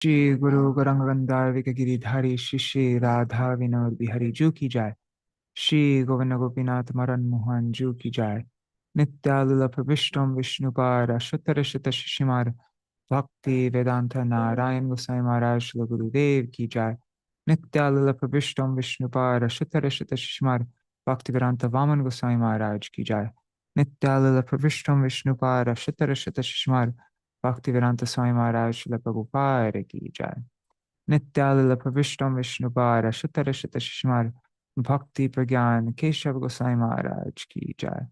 श्री गुरु गौरांगंधार गिरिधारी श्री श्री राधा विनोद बिहारी जू की जाय। श्री गोविंद गोपीनाथ मरन मोहन जू की जाय। नित्यालुल प्रविष्टम विष्णुपार अशुतर शत शिशिमार भक्ति वेदांत नारायण गोसाई महाराज श्री गुरुदेव की जाय। नित्यालुल प्रविष्टम विष्णुपार अशुतर शत शिशिमार भक्ति वेदांत वामन गोसाई महाराज की जाय। नित्यालुल प्रविष्टम विष्णुपार अशुतर शत शिशिमार भक्तिवेदांत स्वामी महाराज श्रील प्रभुपाद की जय। नित्यानंद प्रविष्टम विष्णुपाद शतर शत शिशुमार भक्ति प्रज्ञान केशव गोसाई महाराज की जय।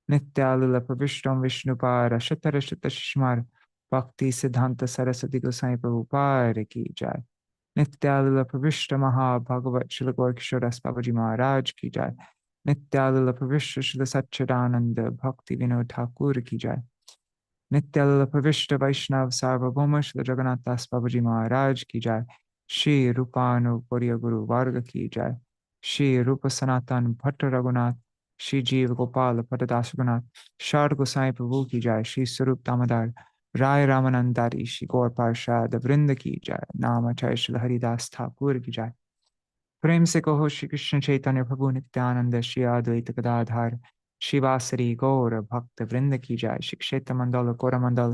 नित्यानंद प्रविष्टम विष्णुपाद शतर शत शिशुमार भक्ति सिद्धांत सरस्वती गोसाई प्रभुपाद की जय। नित्यानंद प्रविष्ट महाभगवत श्री गौरकिशोर बाबाजी महाराज की जय। नित्यानंद प्रविष्ट श्री सच्चिदानंद भक्ति विनोद ठाकुर की जय। नित्यानंद प्रविष्ट वैष्णव सार्वभौम श्री जगन्नाथ दास बाबूजी महाराज की जय। श्री रूपानुपुरी गुरु वर्ग की जय। श्री रूप सनातन भट्ट रघुनाथ श्री जीव गोपाल भट्टदास रघुनाथ शारद गोसाई प्रभु की जय। श्री स्वरूप दामोदर राय रामानंदारी श्री गौर पार्षद वृंद की जय। नाम आचार्य श्री हरिदास ठाकुर की जय। प्रेम से कहो श्री कृष्ण चैतन्य प्रभु नित्यानंद श्री अद्वैत गदाधार शिवासरी गौर भक्त वृंद की जय। श्री क्षेत्र मंडल कोरमंडल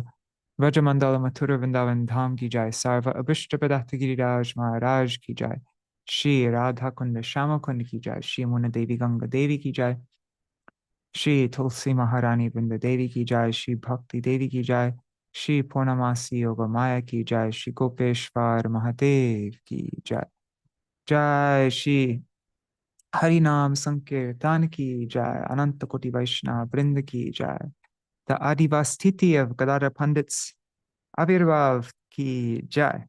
व्रजमंडल मथुर वृंदावन धाम की जय। सर्व अभिष्ट पदार्थ गिरिराज महाराज की जय। श्री राधा कुंड श्याम कुंड की जय। श्री मुन देवी गंगा देवी की जय। श्री तुलसी महारानी वृंद देवी की जय। श्री भक्ति देवी की जय। श्री पूर्णमासी योग माया की जय। श्री गोपेश्वर महादेव की जय। जय श्री हरि नाम संकीर्तन की जय। अनंत कोटि वैष्णव वृंद की जय। The Adivastiti of Gadādhara Pandits Avirvav की जय।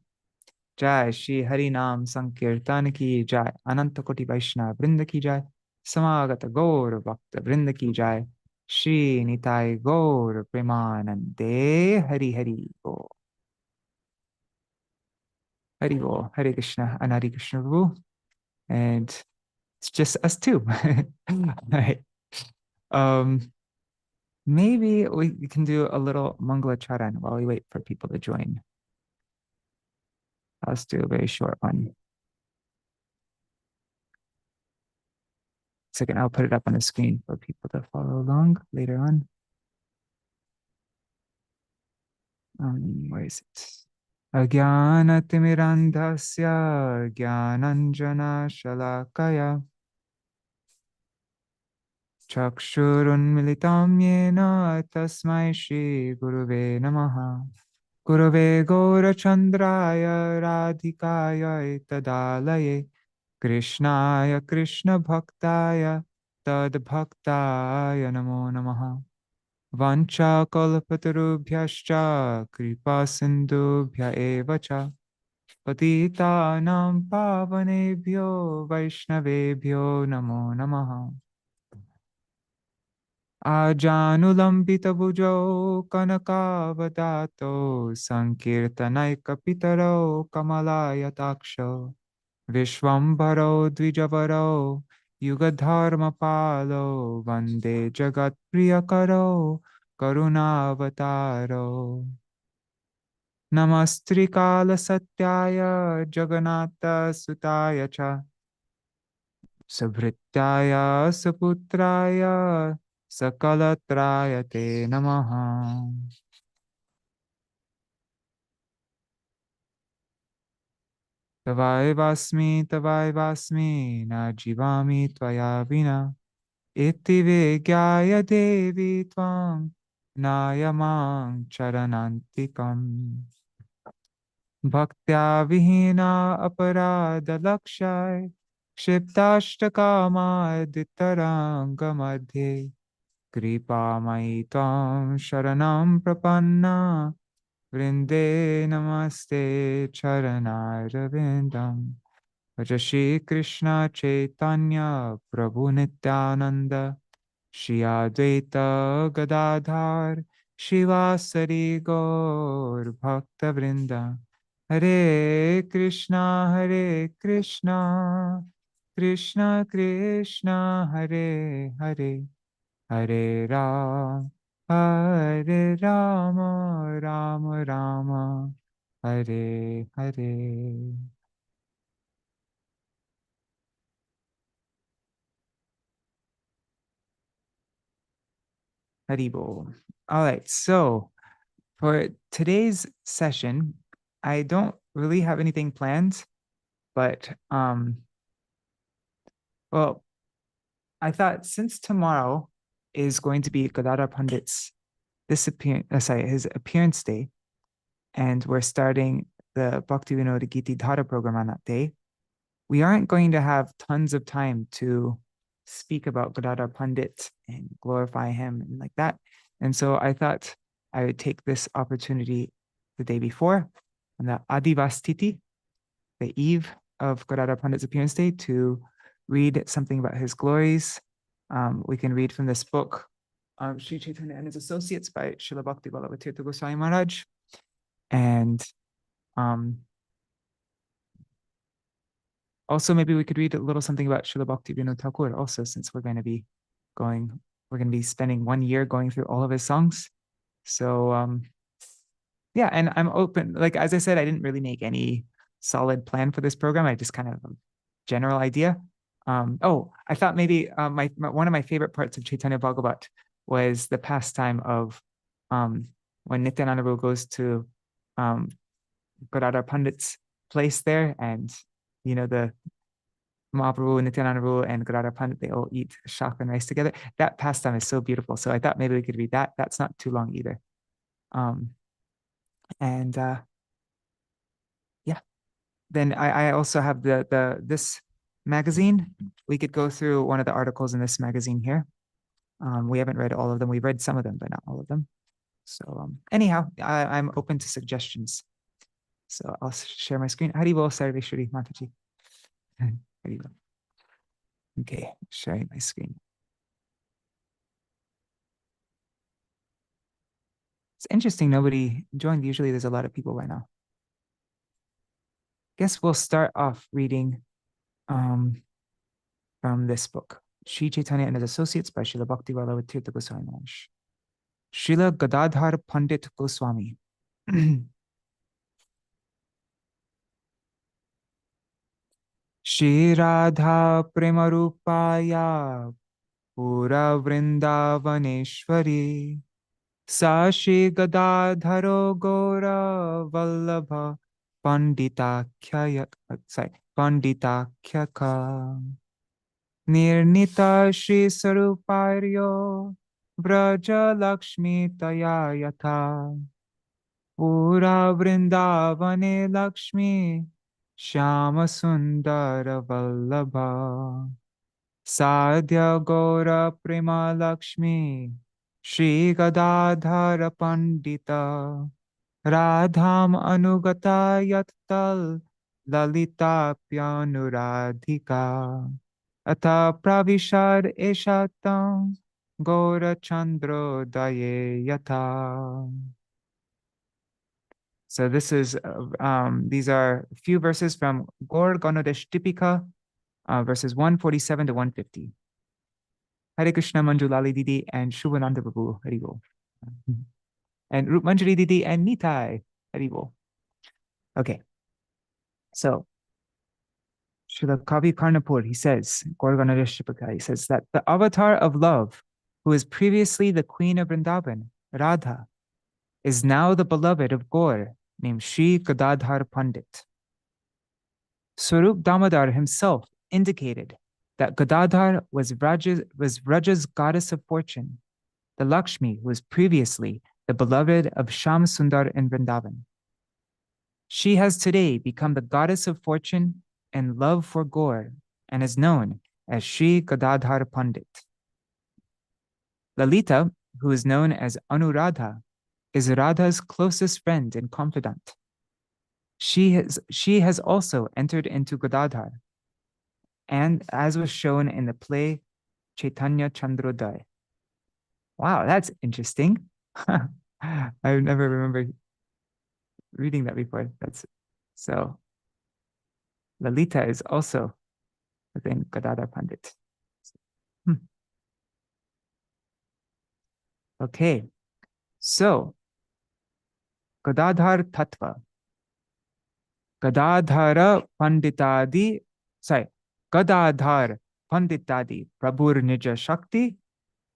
जय श्री हरि नाम संकीर्तन की जय। अनंत कोटि वैष्णव वृंद की जय। समागत गौर भक्त वृंद की जय। श्री निताय गौर प्रेमानंदे हरि हरि बोल। Hari Bol, Hare Krishna and Hare Krishna Prabhu. And it's just us two. Right. Maybe we can do a little Mangala Charan while we wait for people to join. Let's do a very short one. Second, I'll put it up on the screen for people to follow along later on. Where is it? Ajnanatimirandhasya Jnananjana Shalakaya Chakshurunmilitam Yena Tasmai Shri Guruve Namaha. Gurave Gaurachandraya Radhikaya Tadalaye Krishnaya Krishna Bhaktaya Tad Bhaktaya Namo Namaha. Vancha kalpatarubhyascha kripa sindhubhya eva cha patitanam pavanebhyo vaishnavebhyo namo namaha. Ajanulambita bhujau kanakavadato sankirtanaikapitaro kamalayataksho Vishwambharo Dvijavaro Yugadharmapalo Vande Jagat Priyakaro Karunavataro Namastrikala Satyaya Jagannatha Sutaya Cha Sabhrityaya Saputraya Sakalatraya Te Namaha. Tavai vasmi na jivami tvaya vina iti vigyaya devi tvam nayamang charanantikam bhaktya vihina aparada lakshay kshiptastakama ditaranga madhye kripa mai tvam sharanam prapanna Vrinde namaste charanarvindam. Bhaja Shri Krishna Chaitanya Prabhu Nityananda Shri Advaita Gadādhara Shivasari Gaur Bhakta Vrinda. Hare Krishna Krishna Krishna Hare Hare Hare Ram Hare Rama, Rama Rama, Hare Hare. Haribo. All right, so for today's session, I don't really have anything planned, but well, I thought since tomorrow is going to be Gadādhara Pandit's his appearance day, and we're starting the Bhaktivinoda-gīti-dhārā program on that day, we aren't going to have tons of time to speak about Gadādhara Pandit and glorify him and like that. And so I thought I would take this opportunity the day before, on the Adivastiti, the eve of Gadādhara Pandit's appearance day, to read something about his glories. We can read from this book, Sri Chaitanya and His Associates by Śrīla Bhaktivinoda-gīti-dhārā Goswami Maharaj. And also maybe we could read a little something about Śrīla Bhaktivinoda-Ṭhākura also, since we're going to be spending 1 year going through all of his songs. So yeah, and I'm open. Like, as I said, I didn't really make any solid plan for this program. I just kind of a general idea. I thought maybe one of my favorite parts of Chaitanya Bhagavat was the pastime of when Nityananda Prabhu goes to Gadādhara Pandit's place there, and the Mahaprabhu, Nityananda Prabhu, and Gadādhara Pandit, they all eat shak and rice together. That pastime is so beautiful. So I thought maybe we could read that. That's not too long either. And yeah, then I also have this magazine. We could go through one of the articles in this magazine here. We haven't read all of them. We've read some of them, but not all of them. So anyhow, I'm open to suggestions. So I'll share my screen. Haribol Sarveshwari Mataji. Haribol. Okay, sharing my screen. It's interesting, nobody joined. Usually there's a lot of people right now. Guess we'll start off reading from this book, Sri Chaitanya and His Associates by Śrīla Bhaktivinoda-gīti-dhārā Goswami Maharaj. Śrīla Gadādhara Pandit Goswami. Shri Radha Premarupaya Pura Vrindavaneshwari Sa Shri Gadādharo Gora Vallabha Paṇḍitākhyaka Nirnita Shri Saruparyo Vraja Lakshmi Taya Yatha Pura Vrindavane Lakshmi Shama Sundara Vallabha Sadhya Gora Prema Lakshmi Shri Gadādhara Paṇḍita Radham Anugata Yattal Lalita Pyanuradhika Ata Pravishad Eshatam Gora Chandro Daye Yata. So this is these are a few verses from Gaur Ganodesh Tipika, verses 147 to 150. Hare Krishna Manjulali Didi and Shubhananda Prabhu, Haribol. And Rup Manjari Didi and Nitai, Haribol. Okay. So Srila Kavi Karnapur, he says, Gaur Ganodesh Tipika, he says that the avatar of love, who is previously the queen of Vrindavan, Radha, is now the beloved of Gaur, named Shri Gadādhara Pandit. Swarup Damodar himself indicated that Gadādhara was Vraja's goddess of fortune, the Lakshmi who was previously the beloved of Sham Sundar in Vrindavan. She has today become the goddess of fortune and love for Gaur and is known as Shri Gadādhara Pandit. Lalita, who is known as Anuradha, is Radha's closest friend and confidant. She has also entered into Gadādhara, and as was shown in the play Chaitanya Chandrodaya. Wow, that's interesting. I've never remembered reading that before. So Lalita is also within Gadādhara Pandit. Okay, so Gadādhara Tattva. Gadādhara Paṇḍitadi, Gadādhara Paṇḍitadi Prabhur Nija Shakti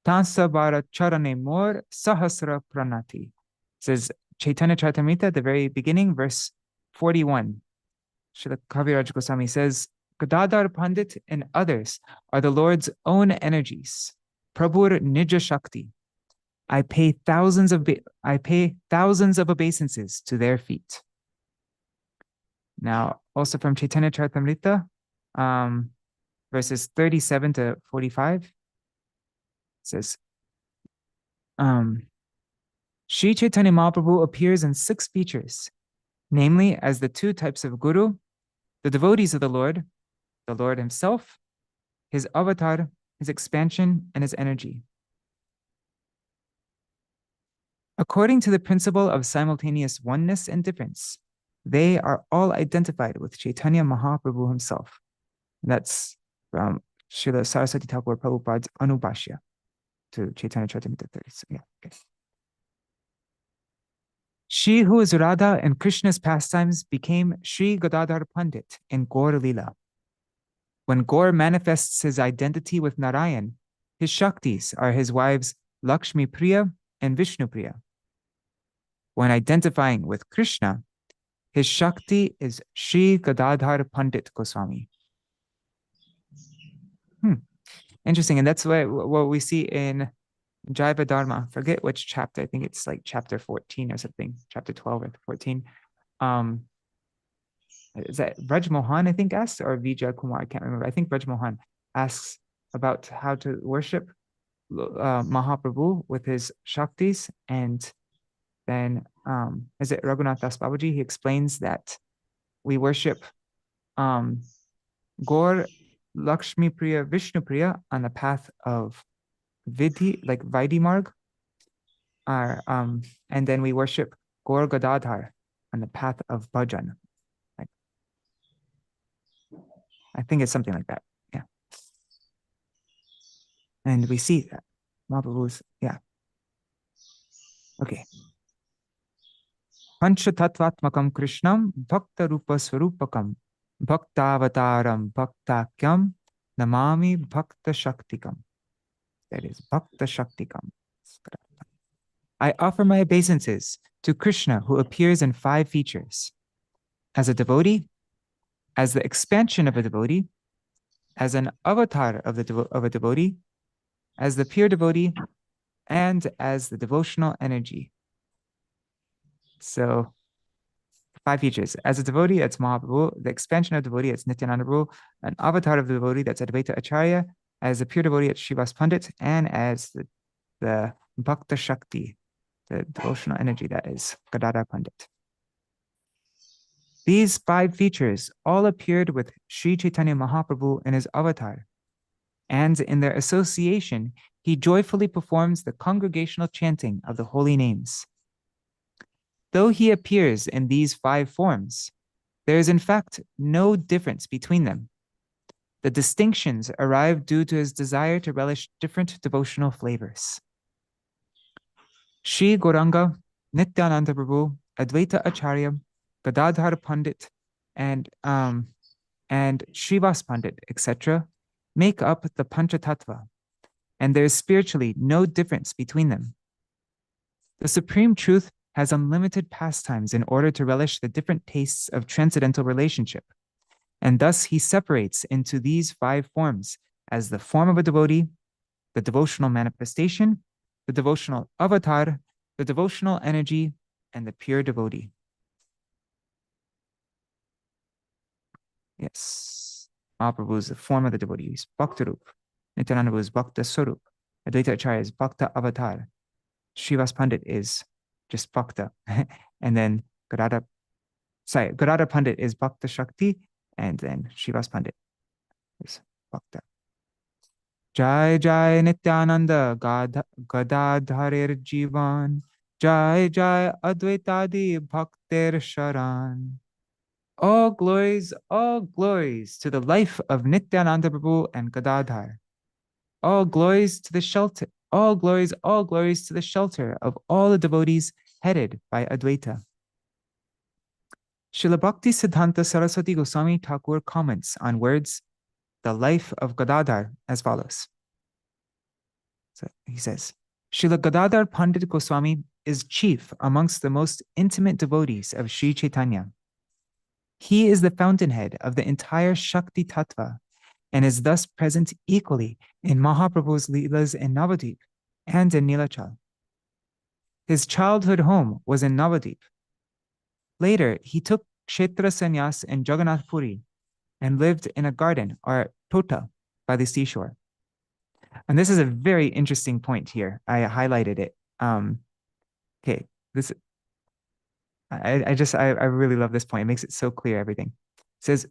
Tansabara Charane Mor Sahasra Pranati. It says Chaitanya Charitamrita, the very beginning, verse 41. Srila Kaviraj Goswami says, Gadādhara Pandit and others are the Lord's own energies. Prabhur Nija Shakti. I pay thousands of obeisances to their feet. Now, also from Chaitanya Charitamrita, verses 37 to 45, it says, Sri Chaitanya Mahaprabhu appears in 6 features, namely as the 2 types of Guru, the devotees of the Lord himself, his avatar, his expansion, and his energy. According to the principle of simultaneous oneness and difference, they are all identified with Chaitanya Mahaprabhu himself. And that's from Śrīla Saraswati Ṭhākura Prabhupada's Anubhashya to Chaitanya Charitamrita 30. So, yeah, okay. She who is Radha in Krishna's pastimes became Sri Gadādhara Pandit in Gaur Lila. When Gaur manifests his identity with Narayan, his Shaktis are his wives Lakshmi Priya and Vishnu Priya. When identifying with Krishna, his Shakti is Sri Gadādhara Pandit Goswami. Interesting, and that's what we see in Jaiva Dharma. Forget which chapter. I think it's like chapter 14 or something, chapter 12 or 14. Is that Braj Mohan, I think, asks, or Vijay Kumar? I can't remember. I think Braj Mohan asks about how to worship Mahaprabhu with his Shaktis, and then is it Raghunath Das Babaji? He explains that we worship Gaur, Lakshmi Priya, Vishnu Priya on the path of Vidhi, like Vaidhi Marg, and then we worship Gaur Gadādhara on the path of Bhajan. Like, I think it's something like that. Yeah. And we see that Mahaprabhu's, yeah. Okay. Panchatattvatmakam Krishnam Bhakta Rupa Swarupakam Bhaktavataram Bhaktakyam Namami Bhakta Shaktikam. That is Bhakta Shaktikam. I offer my obeisances to Krishna, who appears in 5 features: as a devotee, as the expansion of a devotee, as an avatar of a devotee, as the pure devotee, and as the devotional energy. So 5 features. As a devotee, that's Mahaprabhu. The expansion of devotee, that's Nityananda Prabhu. An avatar of the devotee, that's Advaita Acharya. As a pure devotee, it's Srivas Pandit. And as the Bhakta Shakti, the devotional energy, that is Gadādhara Pandit. These 5 features all appeared with Sri Chaitanya Mahaprabhu in his avatar. And in their association, he joyfully performs the congregational chanting of the holy names. Though he appears in these 5 forms, there is in fact no difference between them. The distinctions arrive due to his desire to relish different devotional flavors. Sri Gauranga, Nityananda Prabhu, Advaita Acharya, Gadādhara Pandit, and Srivas Pandit, etc., make up the Panchatattva, and there is spiritually no difference between them. The Supreme Truth has unlimited pastimes in order to relish the different tastes of transcendental relationship, and thus he separates into these 5 forms as the form of a devotee, the devotional manifestation, the devotional avatar, the devotional energy, and the pure devotee. Yes, Mahaprabhu is the form of the devotee. He's Bhakta Rup. Nityananda is Bhakta Swarup. Advaita Acharya is Bhakta Avatar. Srivas Pandit is just Bhakta. And then Gadādhara Pandit is Bhakta Shakti, and then Srivas Pandit is Bhakta. Jai Jai Nityananda Gadādharir Jivan. Jai Jai Advaitadi Bhaktir Sharan. All glories to the life of Nityananda Prabhu and Gadādhara. All glories to the shelter. All glories to the shelter of all the devotees headed by Advaita. Srila Bhakti Siddhanta Saraswati Goswami Thakur comments on words, the life of Gadādhara, as follows. So he says, Srila Gadādhara Pandit Goswami is chief amongst the most intimate devotees of Sri Chaitanya. He is the fountainhead of the entire Shakti Tattva and is thus present equally in Mahaprabhu's Leelas in Navadvip and in Nilachal. His childhood home was in Navadvip. Later, he took Kshetra Sannyas in Jagannath Puri and lived in a garden or tota by the seashore. And this is a very interesting point here. I highlighted it. Okay, this I really love this point. It makes it so clear, everything. It says,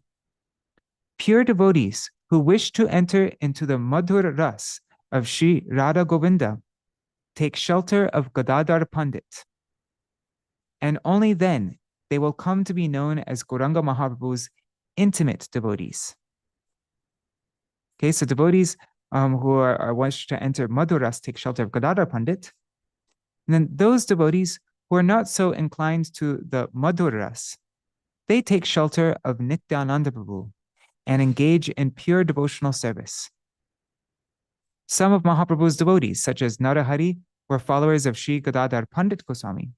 pure devotees who wish to enter into the Madhur Ras of Sri Radha Govinda take shelter of Gadādhara Pandit. And only then they will come to be known as Gauranga Mahaprabhu's intimate devotees. Okay, so devotees who are wish to enter Madhur Ras take shelter of Gadādhara Pandit. And then those devotees who are not so inclined to the Madhur Ras, they take shelter of Nityananda Prabhu and engage in pure devotional service. Some of Mahaprabhu's devotees, such as Narahari, were followers of Sri Gadādhara Pandit Goswami.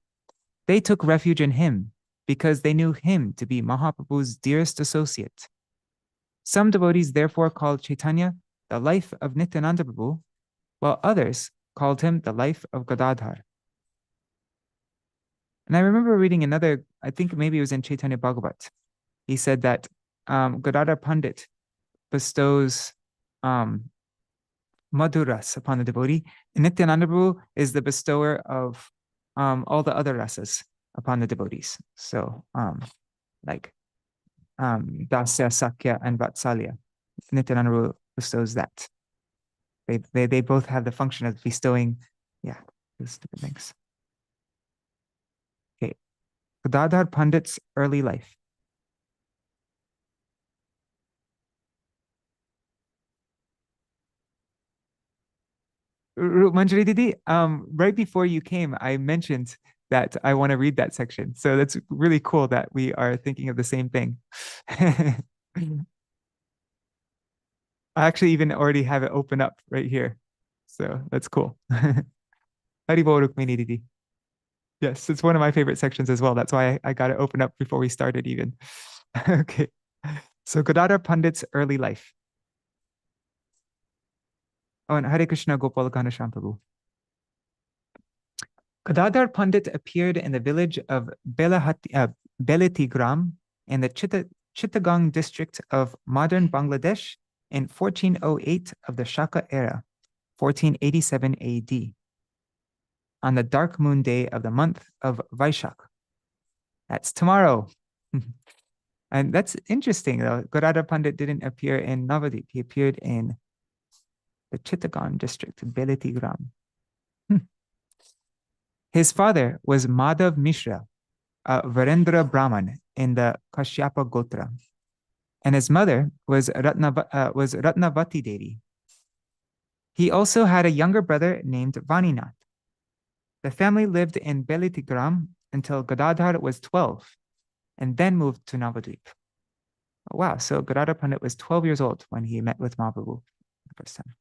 They took refuge in him because they knew him to be Mahaprabhu's dearest associate. Some devotees therefore called Chaitanya the life of Nityananda Prabhu, while others called him the life of Gadādhara. And I remember reading another, I think maybe it was in Chaitanya Bhagavat. He said that Gadādhara Pandit bestows Madhuras upon the devotee, and Nityananda Prabhu is the bestower of all the other rasas upon the devotees. So like Dasya, Sakya, and Vatsalya. Nityananda Prabhu bestows that. They both have the function of bestowing, those different things. Okay, Gadādhara Pandit's early life. Manjari Didi, right before you came, I mentioned that I want to read that section. So that's really cool that we are thinking of the same thing. I actually even already have it open up right here. So that's cool. Haribol Rukmini Didi. Yes, it's one of my favorite sections as well. That's why I got it open up before we started even. Okay. So Gadādhara Pandit's early life. Oh, and Hare Krishna Gopal Ghanasham Prabhu. Gadādhara Pandit appeared in the village of Belitigram in the Chittagong district of modern Bangladesh in 1408 of the Shaka era, 1487 AD, on the dark moon day of the month of Vaishak. That's tomorrow. And that's interesting, though. Gadādhara Pandit didn't appear in Navadvip. He appeared in the Chittagong district, Belitigram. His father was Madhav Mishra, a Virendra Brahman in the Kashyapa Gotra, and his mother was Ratnavati Devi. He also had a younger brother named Vaninath. The family lived in Belitigram until Gadādhara was 12, and then moved to Navadvip. Oh, wow, so Gadādhara Pandit was 12 years old when he met with Mahaprabhu the first time.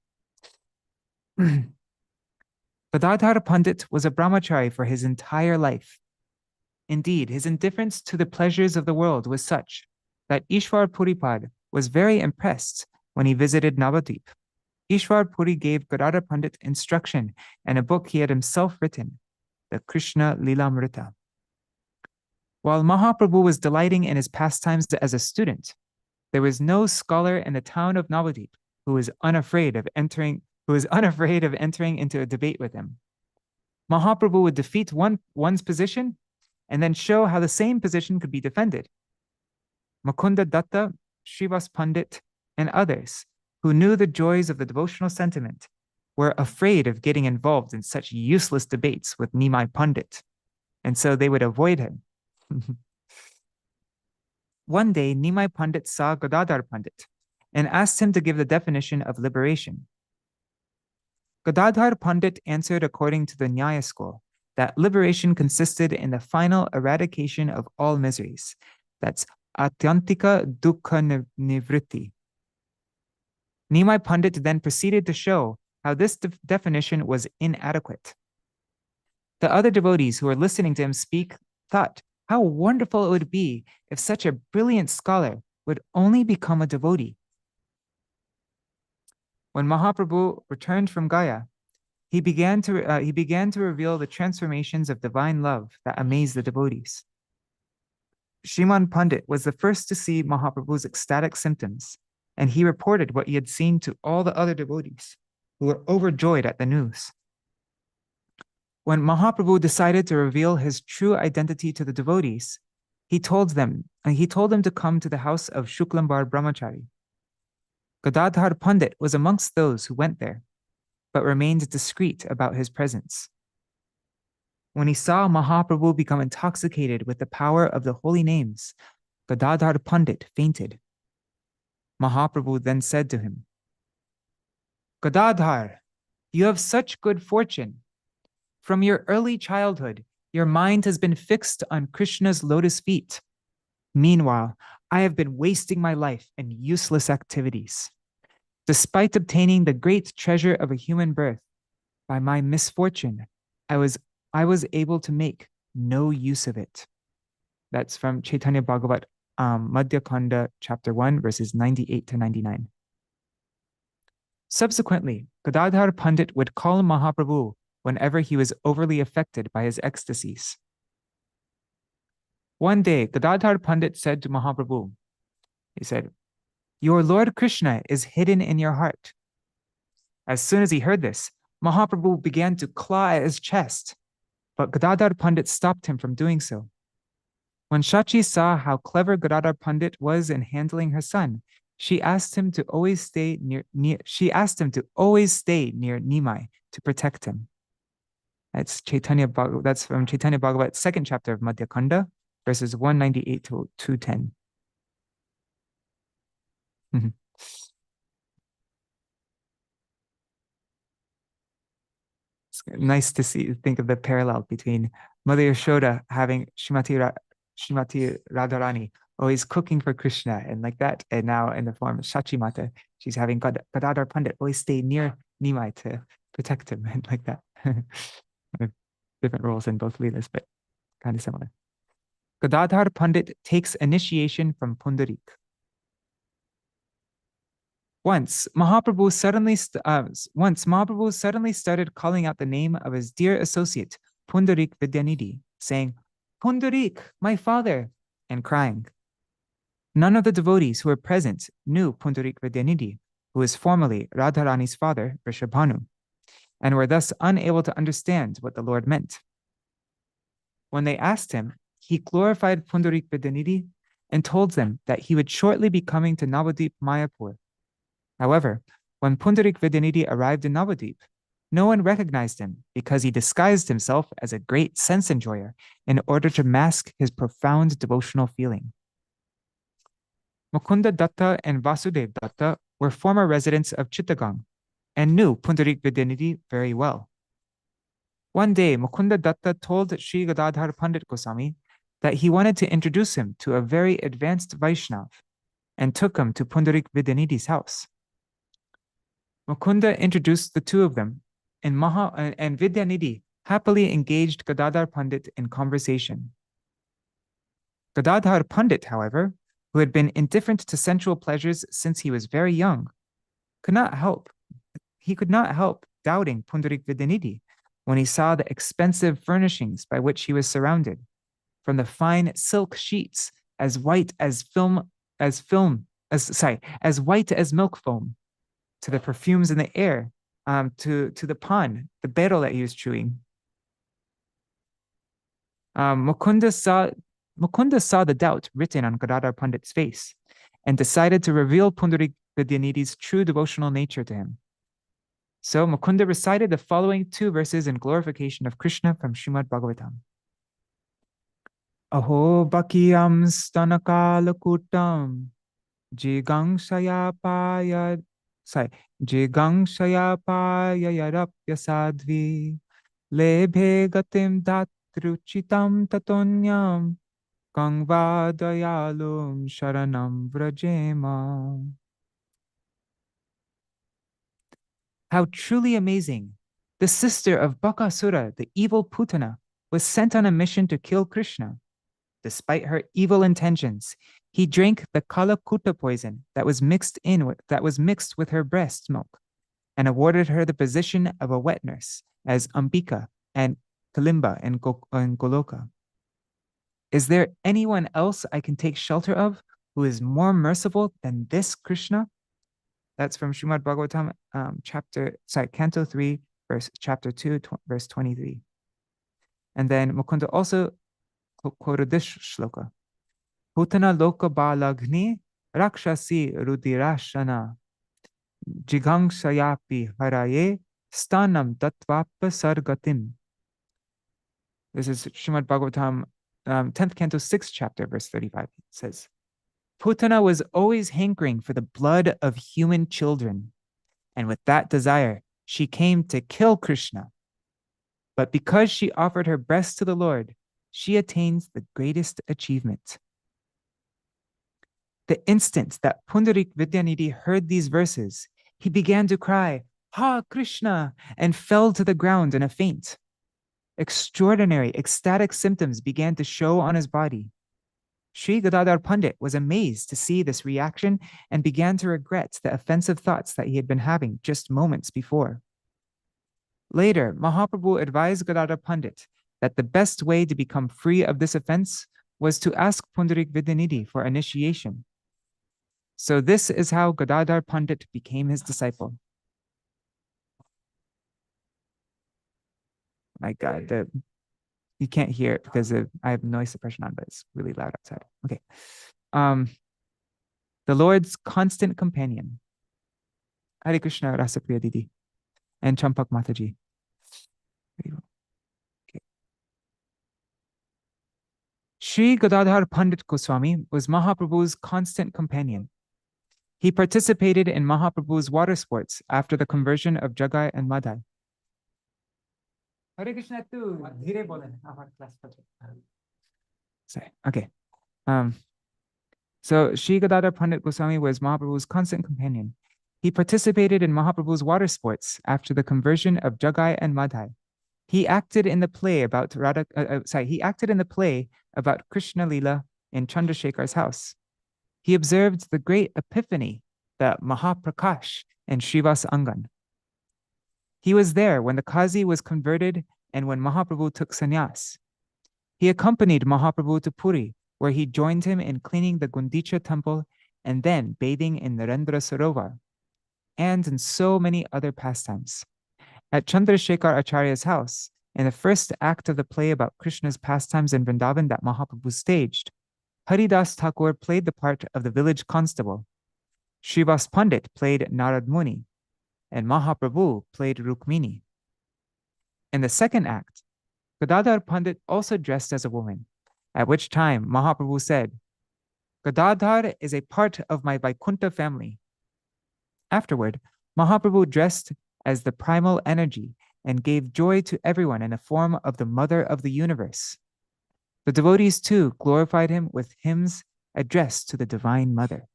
Gadādhara Pandit was a brahmachari for his entire life. Indeed, his indifference to the pleasures of the world was such that Ishwar Puripad was very impressed when he visited Navadvip. Ishwar Puri gave Gadādhara Pandit instruction and a book he had himself written, the Krishna Lilamrita. While Mahaprabhu was delighting in his pastimes as a student, there was no scholar in the town of Navadvip who was unafraid of entering into a debate with him. Mahaprabhu would defeat one's position and then show how the same position could be defended. Mukunda Datta, Srivas Pandit, and others who knew the joys of the devotional sentiment were afraid of getting involved in such useless debates with Nimai Pandit, and so they would avoid him. One day, Nimai Pandit saw Gadādhara Pandit and asked him to give the definition of liberation. Gadādhara Pandit answered according to the Nyaya school that liberation consisted in the final eradication of all miseries, That's Atyantika Dukkha Nivritti. Nimai Pandit then proceeded to show how this definition was inadequate. The other devotees who were listening to him speak thought how wonderful it would be if such a brilliant scholar would only become a devotee. When Mahaprabhu returned from Gaya, he began to reveal the transformations of divine love that amazed the devotees. Shriman Pandit was the first to see Mahaprabhu's ecstatic symptoms, and he reported what he had seen to all the other devotees, who were overjoyed at the news. When Mahaprabhu decided to reveal his true identity to the devotees, he told them to come to the house of Shuklambar Brahmachari. Gadādhara Pandit was amongst those who went there, but remained discreet about his presence. When he saw Mahaprabhu become intoxicated with the power of the holy names, Gadādhara Pandit fainted. Mahaprabhu then said to him, Gadādhara, you have such good fortune. From your early childhood, your mind has been fixed on Krishna's lotus feet. Meanwhile, I have been wasting my life in useless activities. Despite obtaining the great treasure of a human birth, by my misfortune, I was able to make no use of it. That's from Chaitanya Bhagavat, Madhya Khanda, chapter 1, verses 98 to 99. Subsequently, Gadādhara Pandit would call Mahaprabhu whenever he was overly affected by his ecstasies. One day, Gadādhara Pandit said to Mahaprabhu, he said, your Lord Krishna is hidden in your heart. As soon as he heard this, Mahaprabhu began to claw at his chest, but Gadādhara Pandit stopped him from doing so. When Shachi saw how clever Gadādhara Pandit was in handling her son, she asked him to always stay near Nimai to protect him. That's from Chaitanya Bhagavat, second chapter of Madhya Khanda, verses 198 to 210. It's nice to think of the parallel between Mother Yashoda having Srimati Radharani always cooking for Krishna and like that, and now in the form of Shachi Mata, she's having Gadādhara Pandit always stay near Nimai to protect him and like that. Different roles in both leelas, but kind of similar. Gadādhara Pandit takes initiation from Pundarik. Once Mahaprabhu suddenly started calling out the name of his dear associate, Pundarik Vidyanidhi, saying, Pundarik, my father, and crying. None of the devotees who were present knew Pundarik Vidyanidhi, who was formerly Radharani's father, Vrishabhanu, and were thus unable to understand what the Lord meant. When they asked him, he glorified Pundarik Vidyanidhi and told them that he would shortly be coming to Navadvip Mayapur. However, when Pundarik Vidyanidhi arrived in Navadvip, no one recognized him because he disguised himself as a great sense enjoyer in order to mask his profound devotional feeling. Mukunda Datta and Vasudev Datta were former residents of Chittagong and knew Pundarik Vidyanidhi very well. One day, Mukunda Datta told Sri Gadādhara Pandit Goswami that he wanted to introduce him to a very advanced Vaishnav and took him to Pundarik Vidyanidhi's house. Mukunda introduced the two of them, and Vidyanidhi happily engaged Gadādhara Pandit in conversation. Gadādhara Pandit, however, who had been indifferent to sensual pleasures since he was very young, could not help doubting Pundarik Vidyanidhi when he saw the expensive furnishings by which he was surrounded, from the fine silk sheets as white as milk foam, to the perfumes in the air, to the pan, the betel that he was chewing. Mukunda saw the doubt written on Gadādhara Pandit's face and decided to reveal Pundarik Vidyanidhi's true devotional nature to him. So Mukunda recited the following two verses in glorification of Krishna from Srimad Bhagavatam. Aho bakiyam stanakalakutam jigangsaya yarapya sadvi lebhe gatim datruchitam tatonyam Kangva dayalum sharanam vrajema. How truly amazing! The sister of Bakasura, the evil Putana, was sent on a mission to kill Krishna. Despite her evil intentions, he drank the Kalakuta poison that was mixed with her breast milk, and awarded her the position of a wet nurse as Ambika and Kalimba and Goloka. Is there anyone else I can take shelter of who is more merciful than this Krishna? That's from Srimad Bhagavatam, Canto 3, chapter 2, verse 23. And then Mukunda also quoted this shloka. Putana loka balagni rakshasi rudirashana jigangsayapi haraye stanam tattvapa sargatim. This is Srimad Bhagavatam, 10th canto, 6th chapter, verse 35. It says, Putana was always hankering for the blood of human children, and with that desire, she came to kill Krishna. But because she offered her breast to the Lord, she attains the greatest achievement. The instant that Pundarik Vidyanidhi heard these verses, he began to cry, Ha Krishna, and fell to the ground in a faint. Extraordinary ecstatic symptoms began to show on his body. Sri Gadādhara Pandit was amazed to see this reaction and began to regret the offensive thoughts that he had been having just moments before. Later, Mahaprabhu advised Gadādhara Pandit that the best way to become free of this offense was to ask Pundarik Vidyanidhi for initiation. So this is how Gadādhara Pandit became his disciple. My God, you can't hear it because I have noise suppression on, but it's really loud outside. Okay. The Lord's constant companion. Hare Krishna, Rasapriya Didi, and Champak Mataji. Okay. Sri Gadādhara Pandit Goswami was Mahaprabhu's constant companion. He participated in Mahaprabhu's water sports after the conversion of Jagai and Madhai. Hare Krishna too. Okay. So Sri Gadādhara Pandit Goswami was Mahaprabhu's constant companion. He participated in Mahaprabhu's water sports after the conversion of Jagai and Madhai. He acted in the play about Krishna Lila in Chandrasekhar's house. He observed the great epiphany, the Mahaprakash, in Srivas Angan. He was there when the Qazi was converted and when Mahaprabhu took sannyas. He accompanied Mahaprabhu to Puri, where he joined him in cleaning the Gundicha temple and then bathing in Narendra Sarovar, and in so many other pastimes. At Chandrasekhar Acharya's house, in the first act of the play about Krishna's pastimes in Vrindavan that Mahaprabhu staged, Haridas Thakur played the part of the village constable. Srivas Pandit played Narad Muni, and Mahaprabhu played Rukmini. In the second act, Gadādhara Pandit also dressed as a woman, at which time Mahaprabhu said, Gadādhara is a part of my Vaikuntha family. Afterward, Mahaprabhu dressed as the primal energy and gave joy to everyone in the form of the mother of the universe. The devotees too glorified him with hymns addressed to the Divine Mother.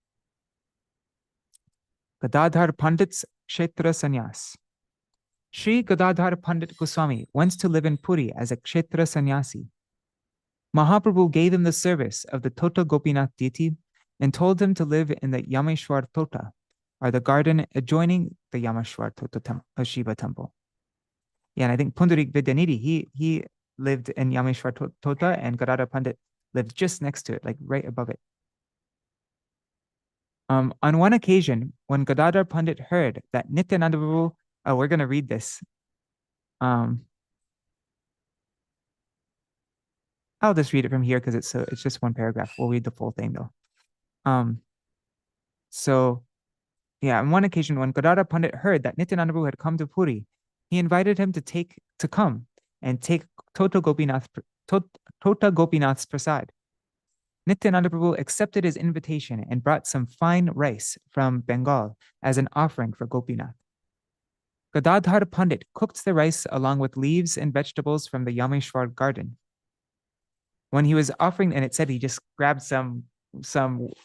Gadādhara Pandit's Kshetra Sannyas. Sri Gadādhara Pandit Goswami went to live in Puri as a Kshetra Sannyasi. Mahaprabhu gave him the service of the Tota Gopinath deity and told him to live in the Yameshwar Tota, or the garden adjoining the Yameshwar Tota Shiva temple. Yeah, and I think Pundarik Vidyanidhi, he lived in Yameshwar Tota, and Gadādhara Pandit lived just next to it, like right above it. On one occasion, when Gadādhara Pandit heard that Nityananda Prabhu, we're going to read this. I'll just read it from here because it's just one paragraph. We'll read the full thing though. So yeah, on one occasion when Gadādhara Pandit heard that Nityananda Prabhu had come to Puri, he invited him to come and take Tota Gopinath's prasad. Nityananda Prabhu accepted his invitation and brought some fine rice from Bengal as an offering for Gopinath. Gadādhara Pandit cooked the rice along with leaves and vegetables from the Yameshwar garden. When he was offering, and it said he just grabbed some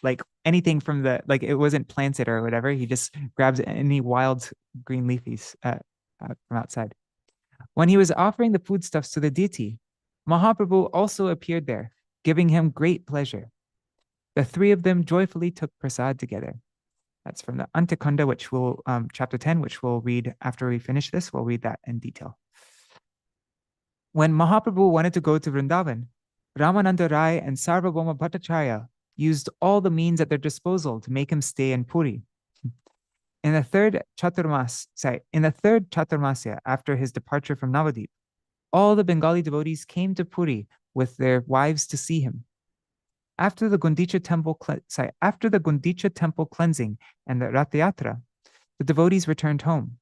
like anything from the, like it wasn't planted or whatever. He just grabs any wild green leafies from outside. When he was offering the foodstuffs to the deity, Mahaprabhu also appeared there, giving him great pleasure. The three of them joyfully took prasad together. That's from the Antikanda, which will chapter 10, which we'll read after we finish this. We'll read that in detail. When Mahaprabhu wanted to go to Vrindavan, Ramananda Rai and Sarvabhauma Bhattacharya used all the means at their disposal to make him stay in Puri. In the third Chaturmasya after his departure from Navadip, all the Bengali devotees came to Puri with their wives to see him. After the Gundicha temple cleansing and the Rath Yatra, the devotees returned home.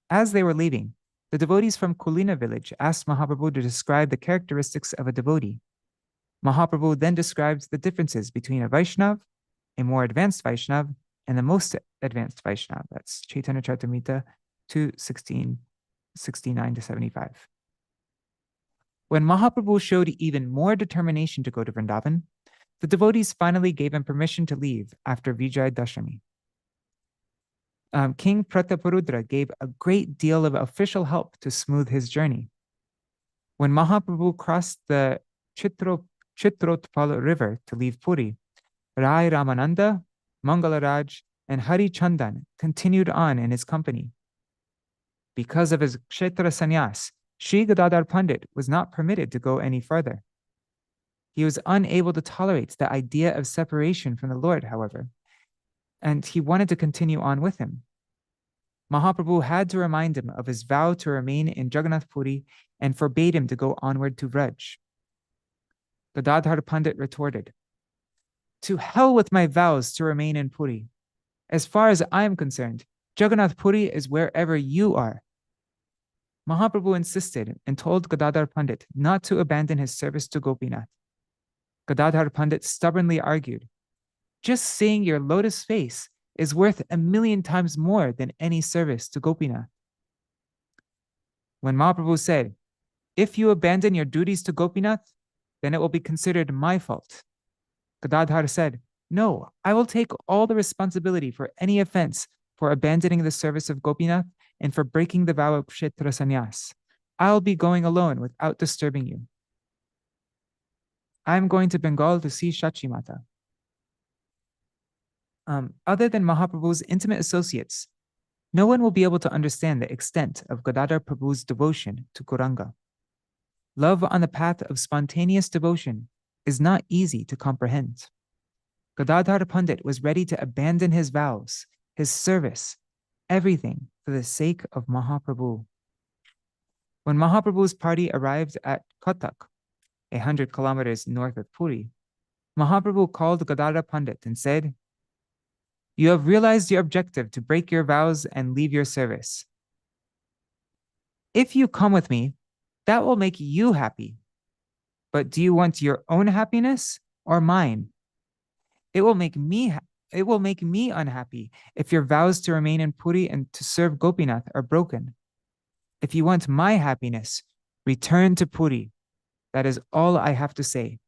As they were leaving, the devotees from Kulina village asked Mahaprabhu to describe the characteristics of a devotee. Mahaprabhu then describes the differences between a Vaishnav, a more advanced Vaishnav, and the most advanced Vaishnav. That's Chaitanya Charitamrita 2:16, 69 to 75. When Mahaprabhu showed even more determination to go to Vrindavan, the devotees finally gave him permission to leave after Vijay Dashami. King Prataparudra gave a great deal of official help to smooth his journey. When Mahaprabhu crossed the Chitrotpal river to leave Puri, Rai Ramananda, Mangalaraj, and Hari Chandan continued on in his company. Because of his Kshetra sannyas, Sri Gadādhara Pandit was not permitted to go any further. He was unable to tolerate the idea of separation from the Lord, however, and he wanted to continue on with him. Mahaprabhu had to remind him of his vow to remain in Jagannath Puri and forbade him to go onward to Vraj. Gadādhara Pandit retorted, "To hell with my vows to remain in Puri. As far as I am concerned, Jagannath Puri is wherever you are." Mahaprabhu insisted and told Gadādhara Pandit not to abandon his service to Gopinath. Gadādhara Pandit stubbornly argued, "Just seeing your lotus face is worth 1,000,000 times more than any service to Gopinath." When Mahaprabhu said, "If you abandon your duties to Gopinath, then it will be considered my fault," Gadādhara said, "No, I will take all the responsibility for any offense for abandoning the service of Gopinath and for breaking the vow of Kshetra Sannyas. I'll be going alone without disturbing you. I'm going to Bengal to see Shachi Mata." Other than Mahaprabhu's intimate associates, no one will be able to understand the extent of Gadādhara Prabhu's devotion to Gauranga. Love on the path of spontaneous devotion is not easy to comprehend. Gadādhara Pandit was ready to abandon his vows, his service, everything for the sake of Mahaprabhu. When Mahaprabhu's party arrived at Cuttack, 100 kilometers north of Puri, Mahaprabhu called Gadādhara Pandit and said, "You have realized your objective to break your vows and leave your service. If you come with me, that will make you happy. But do you want your own happiness or mine? It will make me unhappy if your vows to remain in Puri and to serve Gopinath are broken. If you want my happiness, return to Puri. That is all I have to say."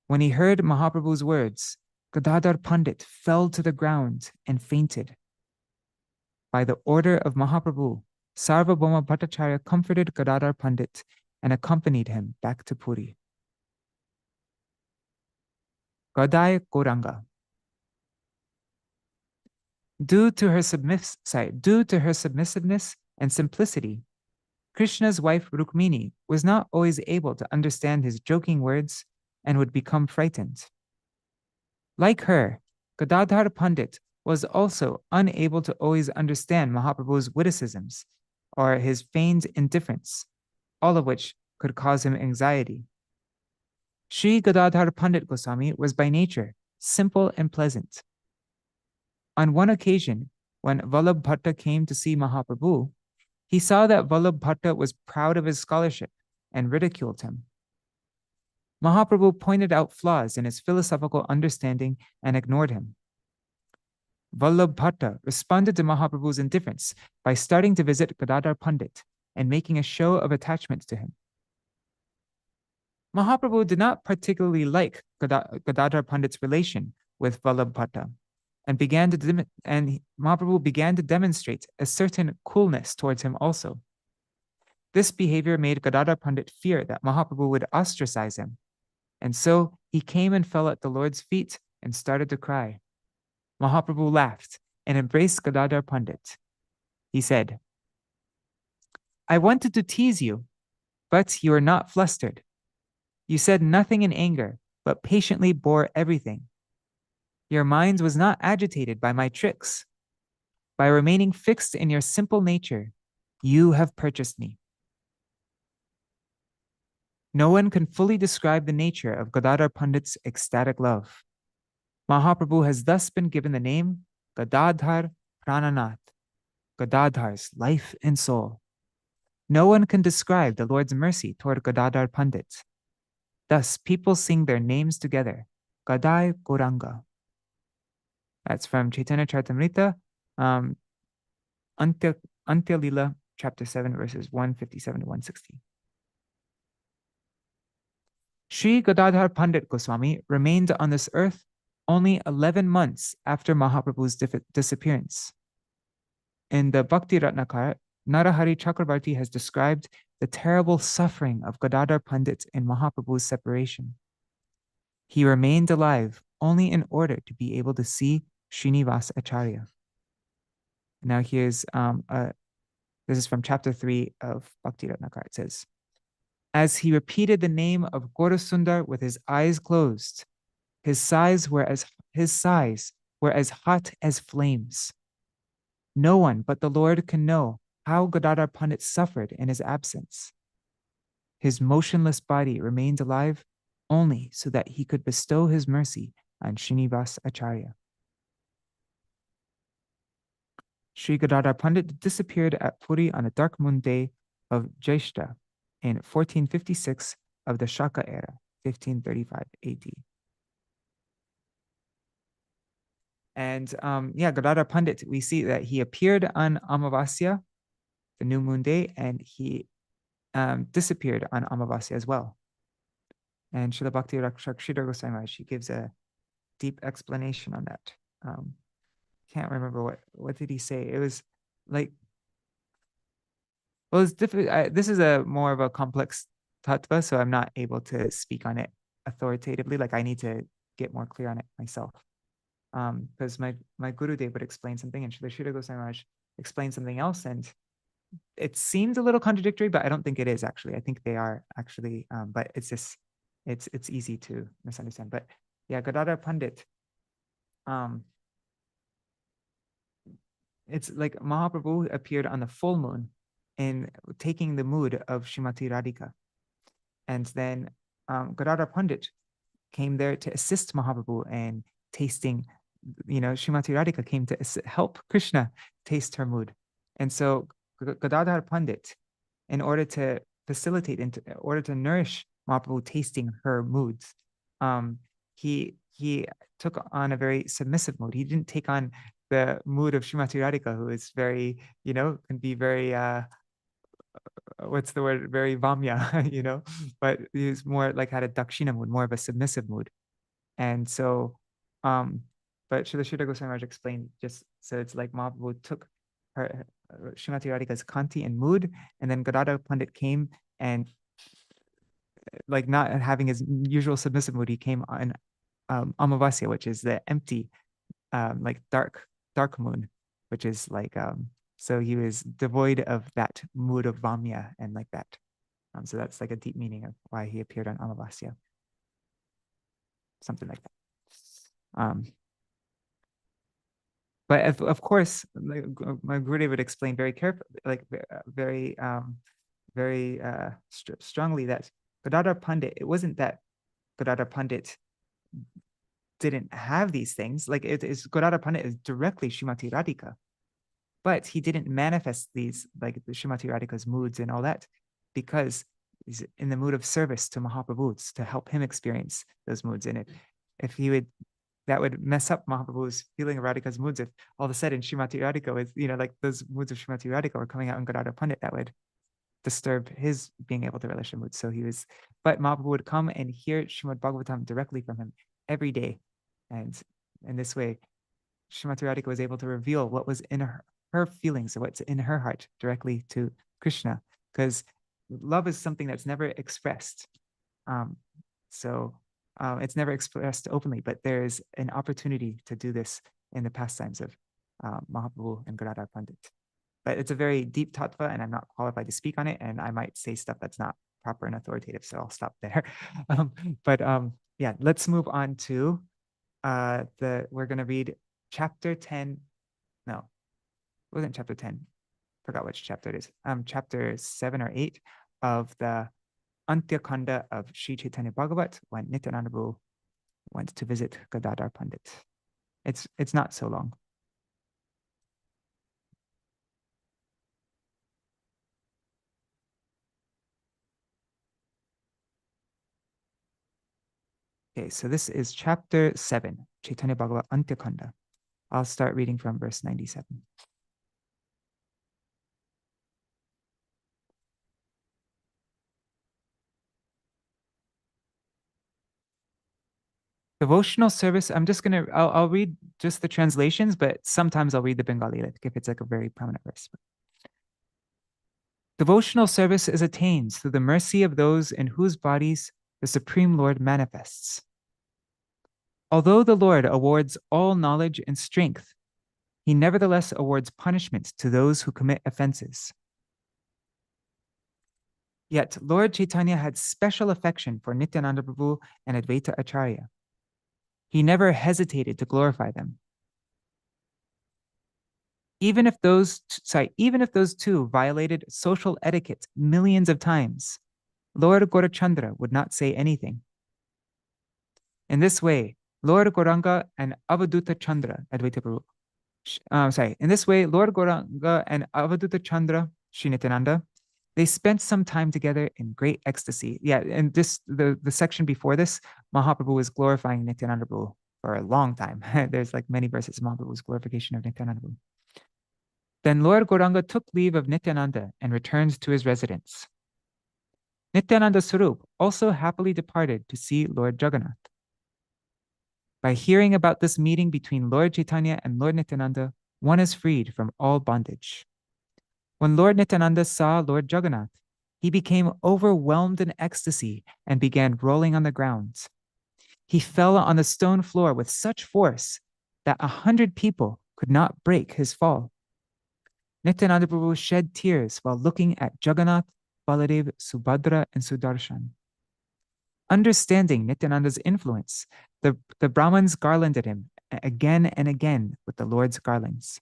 When he heard Mahaprabhu's words, Gadādhara Pandit fell to the ground and fainted. By the order of Mahaprabhu, Sarvabhauma Bhattacharya comforted Gadādhara Pandit and accompanied him back to Puri. Gadai Gauranga. Due to her submissiveness and simplicity, Krishna's wife Rukmini was not always able to understand his joking words and would become frightened. Like her, Gadādhara Pandit was also unable to always understand Mahaprabhu's witticisms or his feigned indifference, all of which could cause him anxiety. Sri Gadādhara Pandit Goswami was by nature simple and pleasant. On one occasion, when Vallabh Bhatta came to see Mahaprabhu, he saw that Vallabh Bhatta was proud of his scholarship and ridiculed him. Mahaprabhu pointed out flaws in his philosophical understanding and ignored him. Vallabh Bhatta responded to Mahaprabhu's indifference by starting to visit Gadādhara Pandit and making a show of attachment to him. Mahaprabhu did not particularly like Gadādhara Pandit's relation with Vallabhbhatta, and Mahaprabhu began to demonstrate a certain coolness towards him also. This behavior made Gadādhara Pandit fear that Mahaprabhu would ostracize him, and so he came and fell at the Lord's feet and started to cry. Mahaprabhu laughed and embraced Gadādhara Pandit. He said, "I wanted to tease you, but you are not flustered. You said nothing in anger, but patiently bore everything. Your mind was not agitated by my tricks. By remaining fixed in your simple nature, you have purchased me." No one can fully describe the nature of Gadādhara Pandit's ecstatic love. Mahaprabhu has thus been given the name Gadādhar Prananath, Gadādhar's life and soul. No one can describe the Lord's mercy toward Gadādhara Pandit. Thus, people sing their names together, Gadai Gauranga. That's from Chaitanya Charitamrita, Antya Lila, chapter 7, verses 157 to 160. Sri Gadādhara Pandit Goswami remained on this earth only 11 months after Mahaprabhu's disappearance. In the Bhakti Ratnakara, Narahari Chakrabarti has described the terrible suffering of Gadādhara Pandit in Mahaprabhu's separation. He remained alive only in order to be able to see Srinivas Acharya. Now here's, this is from chapter 3 of Bhakti Ratnakara. It says, as he repeated the name of Gaurasundar with his eyes closed, his sighs were as hot as flames. No one but the Lord can know how Gadādhara Pandit suffered in his absence. His motionless body remained alive only so that he could bestow his mercy on Srinivas Acharya. Sri Gadādhara Pandit disappeared at Puri on a dark moon day of Jyeshta in 1456 of the Shaka era, 1535 AD. And Gadādhara Pandit, we see that he appeared on Amavasya, the new moon day, and he disappeared on Amavasya as well. And Srila Bhakti Rakshakshira Goswami Maharaj, she gives a deep explanation on that. Can't remember what did he say. It was like, well, it's difficult. This is a more of a complex tattva, so I'm not able to speak on it authoritatively. Like I need to get more clear on it myself. Because my Gurudev would explain something and Srila Sridhar Goswami Maharaj explained something else, and it seems a little contradictory, but I don't think it is actually. I think they are actually, but it's just, it's easy to misunderstand. But yeah, Gadādhara Pandit, it's like Mahaprabhu appeared on the full moon in taking the mood of Srimati Radhika. And then Gadādhara Pandit came there to assist Mahaprabhu in tasting, Srimati Radhika came to help Krishna taste her mood. And so Gadādhara Pandit, in order to facilitate, in order to nourish Mahaprabhu tasting her moods, he took on a very submissive mood. He didn't take on the mood of Srimati Radhika, who is very, can be very, what's the word, very vamya, but he was more like had a dakshina mood, more of a submissive mood. And so, but Srila Sridhar Goswami Maharaj explained, just so it's like Mahaprabhu took her, Srimati Radhika's kanti and mood, and then Gadādhara Pandit came and like not having his usual submissive mood, he came on Amavasya, which is the empty, like dark moon, which is like, so he was devoid of that mood of vamya and like that. So that's like a deep meaning of why he appeared on Amavasya. Something like that. But of course, like, my Gurudev would explain very carefully, like very strongly that Gadādhara Pandit, it wasn't that Gadādhara Pandit didn't have these things. Like it's Gadādhara Pandit is directly Srimati Radhika, but he didn't manifest these, like the Srimati Radhika's moods and all that, because he's in the mood of service to Mahaprabhu to help him experience those moods. And if he would, that would mess up Mahaprabhu's feeling of Radhika's moods. If all of a sudden Srimati Radhika was, like those moods of Srimati Radhika were coming out in Gadādhara Pandit, that would disturb his being able to relish the mood. So but Mahaprabhu would come and hear Srimad Bhagavatam directly from him every day. And in this way, Srimati Radhika was able to reveal what was in her feelings, or what's in her heart directly to Krishna, because love is something that's never expressed. It's never expressed openly, but there's an opportunity to do this in the pastimes of Mahaprabhu and Gadādhara Pandit. But it's a very deep tattva, and I'm not qualified to speak on it, and I might say stuff that's not proper and authoritative, so I'll stop there. Yeah, let's move on to we're going to read chapter 10. No, it wasn't chapter 10. Forgot which chapter it is. Chapter 7 or 8 of the Antya Khanda of Sri Chaitanya Bhagavat, when Nityananda Prabhu went to visit Gadādhara Pandit. It's not so long. Okay, so this is chapter 7, Chaitanya Bhagavat Antya Khanda. I'll start reading from verse 97. Devotional service, I'll read just the translations, but sometimes I'll read the Bengali, like if it's like a very prominent verse. Devotional service is attained through the mercy of those in whose bodies the Supreme Lord manifests. Although the Lord awards all knowledge and strength, he nevertheless awards punishment to those who commit offenses. Yet Lord Chaitanya had special affection for Nityananda Prabhu and Advaita Acharya. He never hesitated to glorify them. Even if those two violated social etiquette millions of times, Lord Gaurachandra would not say anything. In this way, Lord Gauranga and Avaduta Chandra, Advaita Prabhu, in this way, Lord Gauranga and Avaduta Chandra, Sri Nityananda, they spent some time together in great ecstasy. Yeah, and the section before this, Mahaprabhu was glorifying Nityananda Prabhu for a long time. There's like many verses of Mahaprabhu's glorification of Nityananda Prabhu. Then Lord Gauranga took leave of Nityananda and returned to his residence. Nityananda Sarup also happily departed to see Lord Jagannath. By hearing about this meeting between Lord Chaitanya and Lord Nityananda, one is freed from all bondage. When Lord Nityananda saw Lord Jagannath, he became overwhelmed in ecstasy and began rolling on the ground. He fell on the stone floor with such force that 100 people could not break his fall. Nityananda Prabhu shed tears while looking at Jagannath, Baladev, Subhadra, and Sudarshan. Understanding Nityananda's influence, the Brahmins garlanded him again and again with the Lord's garlands.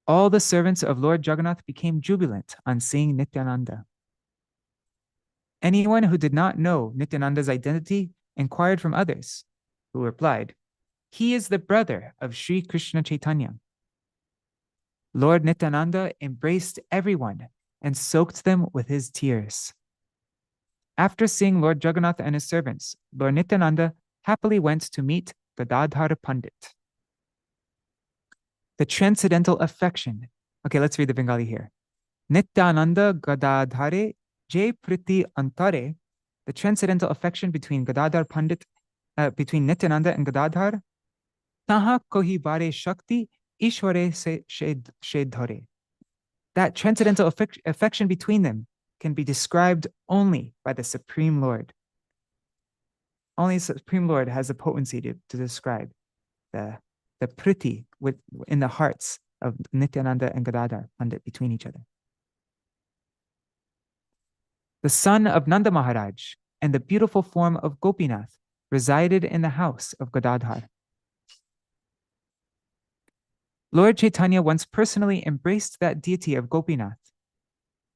All the servants of Lord Jagannath became jubilant on seeing Nityananda. Anyone who did not know Nityananda's identity inquired from others, who replied, "He is the brother of Sri Krishna Chaitanya." Lord Nityananda embraced everyone and soaked them with his tears. After seeing Lord Jagannath and his servants, Lord Nityananda happily went to meet Gadādhara Pandit. The transcendental affection. Okay, let's read the Bengali here. Nityananda Gadādhare Jai Priti Antare. The transcendental affection between Gadādhara Pandit, between Nityananda and Gadādhara. Taha kohi bare shakti Ishware se dhare. That transcendental affection between them can be described only by the Supreme Lord. Only the Supreme Lord has the potency to describe the priti in the hearts of Nityananda and Gadādhara Pandit between each other. The son of Nanda Maharaj and the beautiful form of Gopinath resided in the house of Gadādhara. Lord Chaitanya once personally embraced that deity of Gopinath.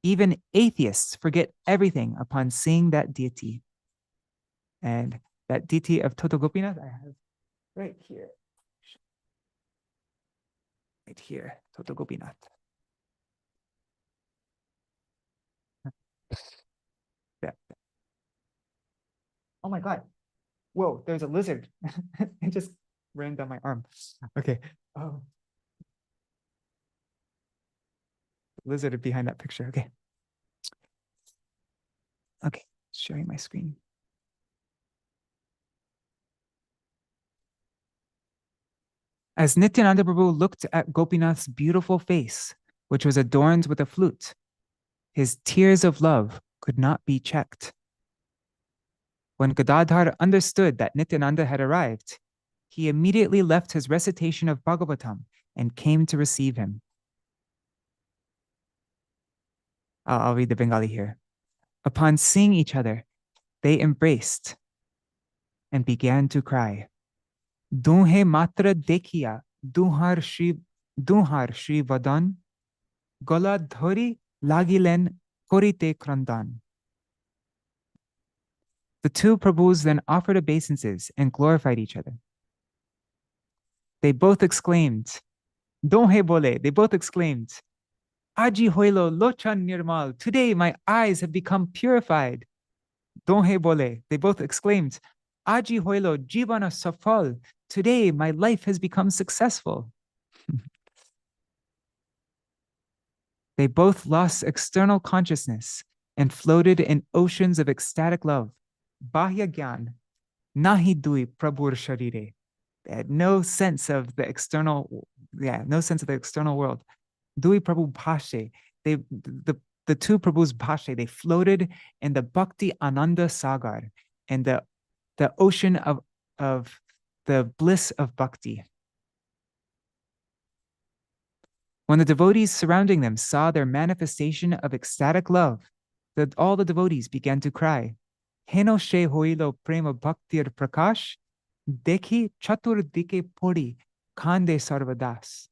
Even atheists forget everything upon seeing that deity. And that deity of Toto Gopinath, I have right here. Right here, Toto Gopinath. Yeah. Oh my God. Whoa, there's a lizard. It just ran down my arm. Okay. Oh. Lizard behind that picture. Okay. Okay, sharing my screen. As Nityananda Prabhu looked at Gopinath's beautiful face, which was adorned with a flute, his tears of love could not be checked. When Gadādhara understood that Nityananda had arrived, he immediately left his recitation of Bhagavatam and came to receive him. I'll read the Bengali here. Upon seeing each other, they embraced and began to cry. Dunhe matra dekhiya, Dunhar Shri Vadan, Gola dhori lagilen korite krandan. The two Prabhus then offered obeisances and glorified each other. They both exclaimed, Donhe bole, they both exclaimed, Aji hoilo lochan nirmal, today my eyes have become purified. Donhe bole, they both exclaimed, Aji hoilo jivana safal, today my life has become successful. They both lost external consciousness and floated in oceans of ecstatic love. Bahya gyan, nahi dui prabhur sharire. They had no sense of the external, no sense of the external world. Dui Prabhu Bhashe, the two Prabhus Bhashe, they floated in the Bhakti Ananda Sagar, and the ocean of the bliss of bhakti. When the devotees surrounding them saw their manifestation of ecstatic love, all the devotees began to cry, Heno she hoilo prema bhaktir prakash, dekhi chatur dike pori, kande sarvadas.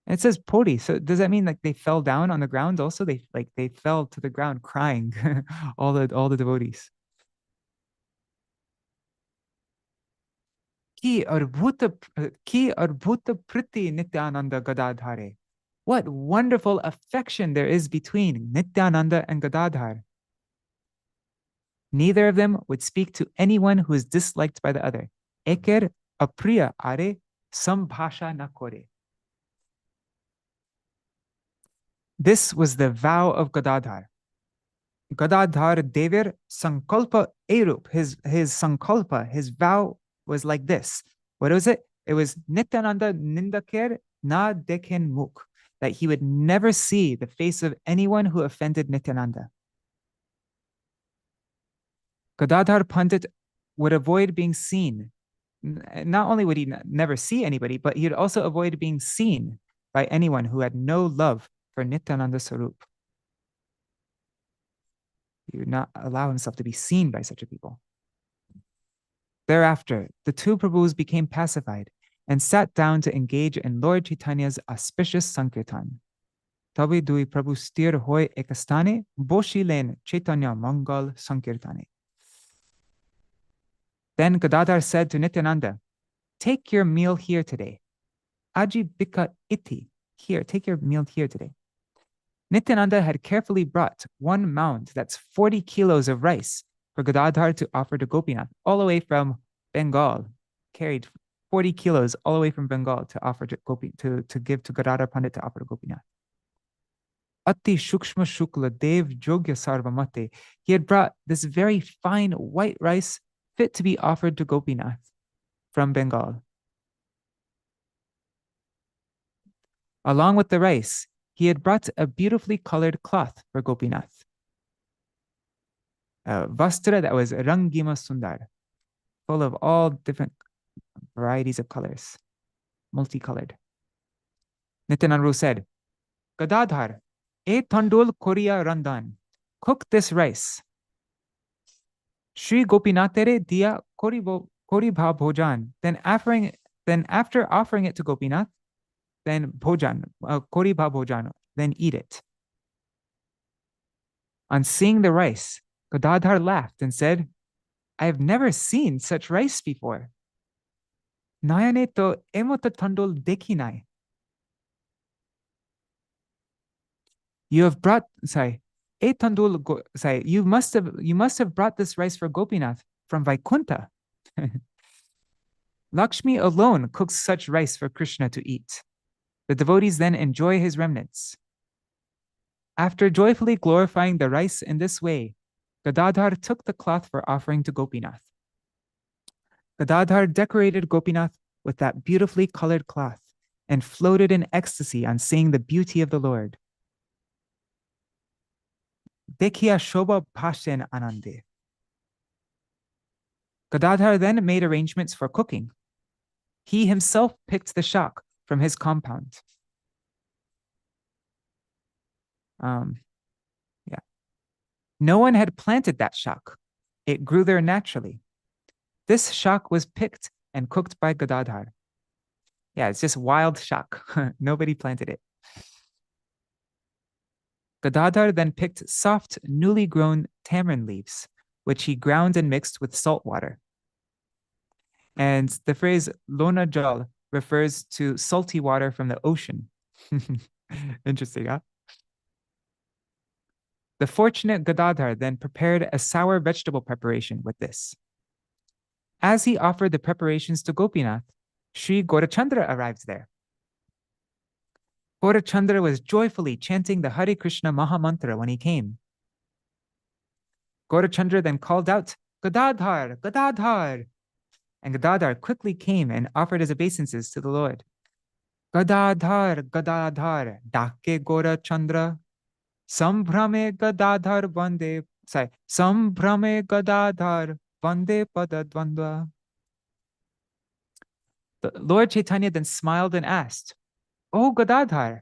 It says pori, so does that mean like they fell down on the ground also? They fell to the ground crying, all the devotees. Ki arbhuta priti Nityananda Gadādhare. What wonderful affection there is between Nityananda and Gadādhara. Neither of them would speak to anyone who is disliked by the other. Eker apriya are sambhasha nakore. This was the vow of Gadādhara. Gadādhara Dever Sankalpa Erup, his sankalpa, his vow was like this. What was it? It was Nityananda Nindaker na Dekhen Mukh, that he would never see the face of anyone who offended Nityananda. Gadādhara Pandit would avoid being seen. Not only would he never see anybody, but he would also avoid being seen by anyone who had no love for Nityananda Sarup. He would not allow himself to be seen by such a people. Thereafter, the two Prabhus became pacified and sat down to engage in Lord Chaitanya's auspicious Sankirtan. Tabi dui Prabhu stir hoy ekastane, boshi len Chaitanya Mangal Sankirtane. Then Gadādhara said to Nityananda, take your meal here today. Aji bika iti, here, take your meal here today. Nityananda had carefully brought one mound, that's 40 kilos of rice, for Gadādhara to offer to Gopinath, all the way from Bengal, carried 40 kilos all the way from Bengal to offer to give to Gadādhara Pandit to offer to Gopinath. Ati shukshma shukla dev jogya sarvamate. He had brought this very fine white rice fit to be offered to Gopinath from Bengal. Along with the rice, he had brought a beautifully colored cloth for Gopinath. A vastra that was rangima sundar, full of all different varieties of colors, multicolored. Nityananda said, Gadādhara, e tandul koria randan, cook this rice. Shri Gopinatere dia koribha bhojan. Then after offering it to Gopinath, then bhojan, koribha bhojan, then eat it. On seeing the rice, Gadādhara laughed and said, I have never seen such rice before. Nayane to emota tandul dekhinai. You have brought, you must have brought this rice for Gopinath from Vaikuntha. Lakshmi alone cooks such rice for Krishna to eat. The devotees then enjoy his remnants. After joyfully glorifying the rice in this way, Gadādhara took the cloth for offering to Gopinath. Gadādhara decorated Gopinath with that beautifully colored cloth and floated in ecstasy on seeing the beauty of the Lord. Dekhiya shobha bhashen anande. Gadādhara then made arrangements for cooking. He himself picked the shak from his compound. No one had planted that shak. It grew there naturally. This shak was picked and cooked by Gadādhara. Yeah, it's just wild shak. Nobody planted it. Gadādhara then picked soft, newly grown tamarind leaves, which he ground and mixed with salt water. And the phrase lona jal refers to salty water from the ocean. Interesting, huh? The fortunate Gadādhara then prepared a sour vegetable preparation with this. As he offered the preparations to Gopinath, Sri Gaurachandra arrived there. Gaurachandra was joyfully chanting the Hare Krishna Mahamantra when he came. Gaurachandra then called out, Gadādhara, Gadādhara. And Gadādhara quickly came and offered his obeisances to the Lord. Gadādhara, Gadādhara, Dake Gaurachandra. Sambhrame Gadādhara Vande. Sambhrame Gadādhara Vande Pada Dvandva. The Lord Chaitanya then smiled and asked, Oh Gadādhara,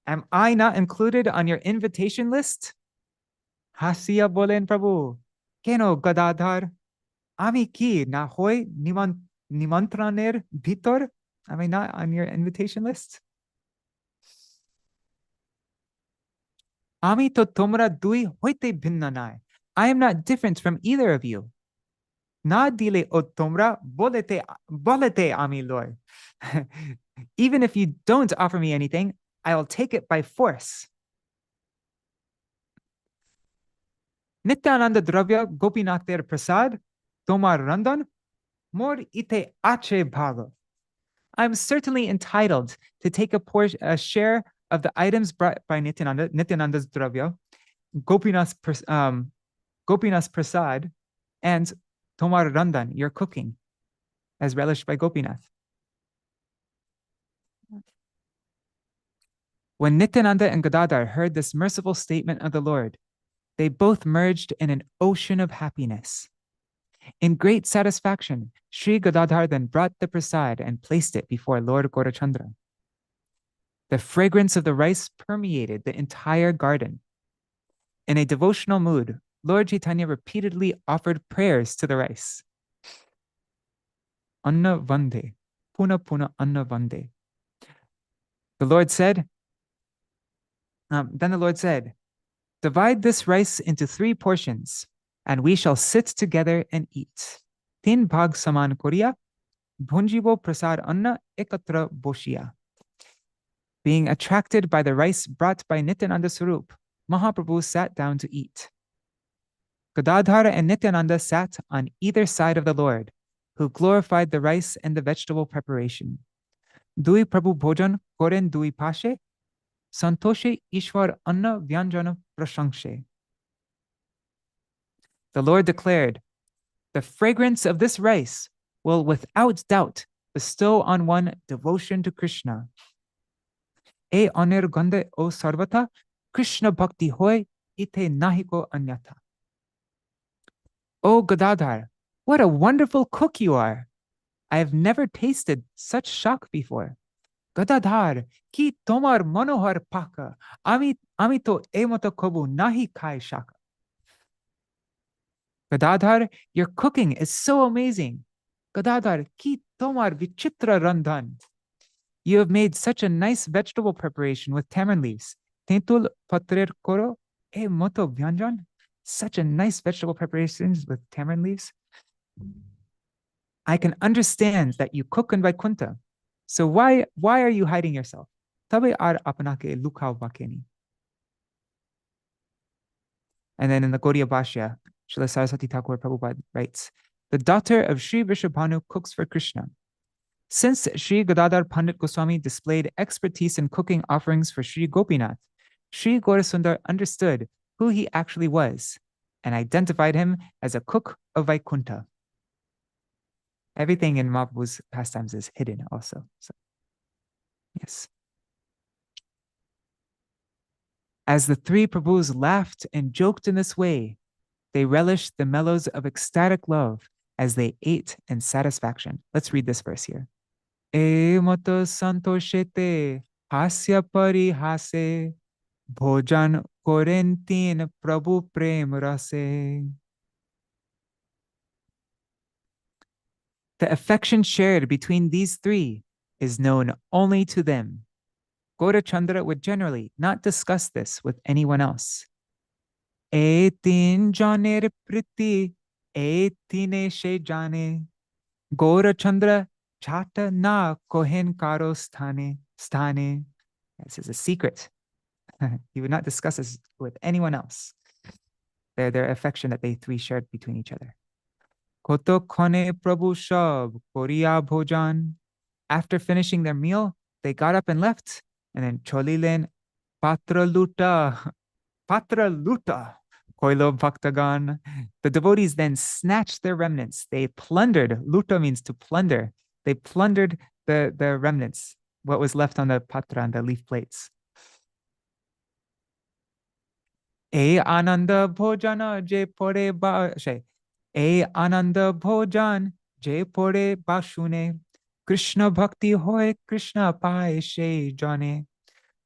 am I not included on your invitation list? Hasiya bolen Prabhu, Keno Gadādhara, Ami ki na hoy nimantraner bhitor? Am I not on your invitation list? Ami to tomra dui hoite bhinna nai. I am not different from either of you. Na dile o tomra bolete ami Lord. Even if you don't offer me anything, I will take it by force. Nityananda Dravya Gopinathir Prasad Tomar Randan Mor ite ache bhaga. I'm certainly entitled to take a share of the items brought by Nityananda's Dravya, Gopinath's Prasad, and Tomar Randan, your cooking, as relished by Gopinath. When Nityananda and Gadādhara heard this merciful statement of the Lord, they both merged in an ocean of happiness. In great satisfaction, Sri Gadādhara then brought the prasad and placed it before Lord Gaurachandra. The fragrance of the rice permeated the entire garden. In a devotional mood, Lord Chaitanya repeatedly offered prayers to the rice. Anna Vande, Puna Puna Anna Vande. Then the Lord said, divide this rice into 3 portions, and we shall sit together and eat. Tin bhag saman koriya, bhunjibo prasad anna ekatra boshiya. Being attracted by the rice brought by Nityananda Swarup, Mahaprabhu sat down to eat. Gadādhara and Nityananda sat on either side of the Lord, who glorified the rice and the vegetable preparation. Dui Prabhu bhojan koren dui pashe, santoshe ishwar anna vyanjana prashangshe. The Lord declared, the fragrance of this rice will without doubt bestow on one devotion to Krishna. E anirgande o sarvata, Krishna bhakti hoy ite nahiko anyatha. Oh Gadādhara, what a wonderful cook you are. I have never tasted such shak before. Gadādhara, ki tomar manohar paka, amito emata kobu nahi kai shaka. Gadādhara, your cooking is so amazing. Gadādhara, ki tomar vichitra randhan. You have made such a nice vegetable preparation with tamarind leaves. Tentul patrer koro e moto vyanjan. Such a nice vegetable preparations with tamarind leaves. I can understand that you cook in Vaikuntha. So why are you hiding yourself? Tabe ar apanake lukav vakeni. And then in the Gaudiya Bhashya, Śrīla Saraswati Ṭhākura Prabhupada writes, the daughter of Sri Vrishabhanu cooks for Krishna. Since Sri Gadādhara Pandit Goswami displayed expertise in cooking offerings for Sri Gopinath, Sri Gaurasundar understood who he actually was and identified him as a cook of Vaikuntha. Everything in Mahaprabhu's pastimes is hidden also. So, yes. As the three Prabhus laughed and joked in this way, they relished the mellows of ecstatic love as they ate in satisfaction. Let's read this verse here. E mato santoshete hasya parihase bhojan korentin prabhu prem rase. The affection shared between these three is known only to them. Gaurachandra would generally not discuss this with anyone else. E tin janer priti, e tine she jane. Gaurachandra chata na kohen karo stane. This is a secret. He would not discuss this with anyone else. Their affection that they three shared between each other. Koto kone prabhu shab koriya bhojan. After finishing their meal, they got up and left, and then cholilen patra luta, koilo bhaktagan. The devotees then snatched their remnants. They plundered. Luta means to plunder. They plundered the remnants, what was left on the patra and the leaf plates. E ananda bhojana je pore ba E ananda bhojan je pore bashune. Krishna bhakti hoy Krishna paye she jane.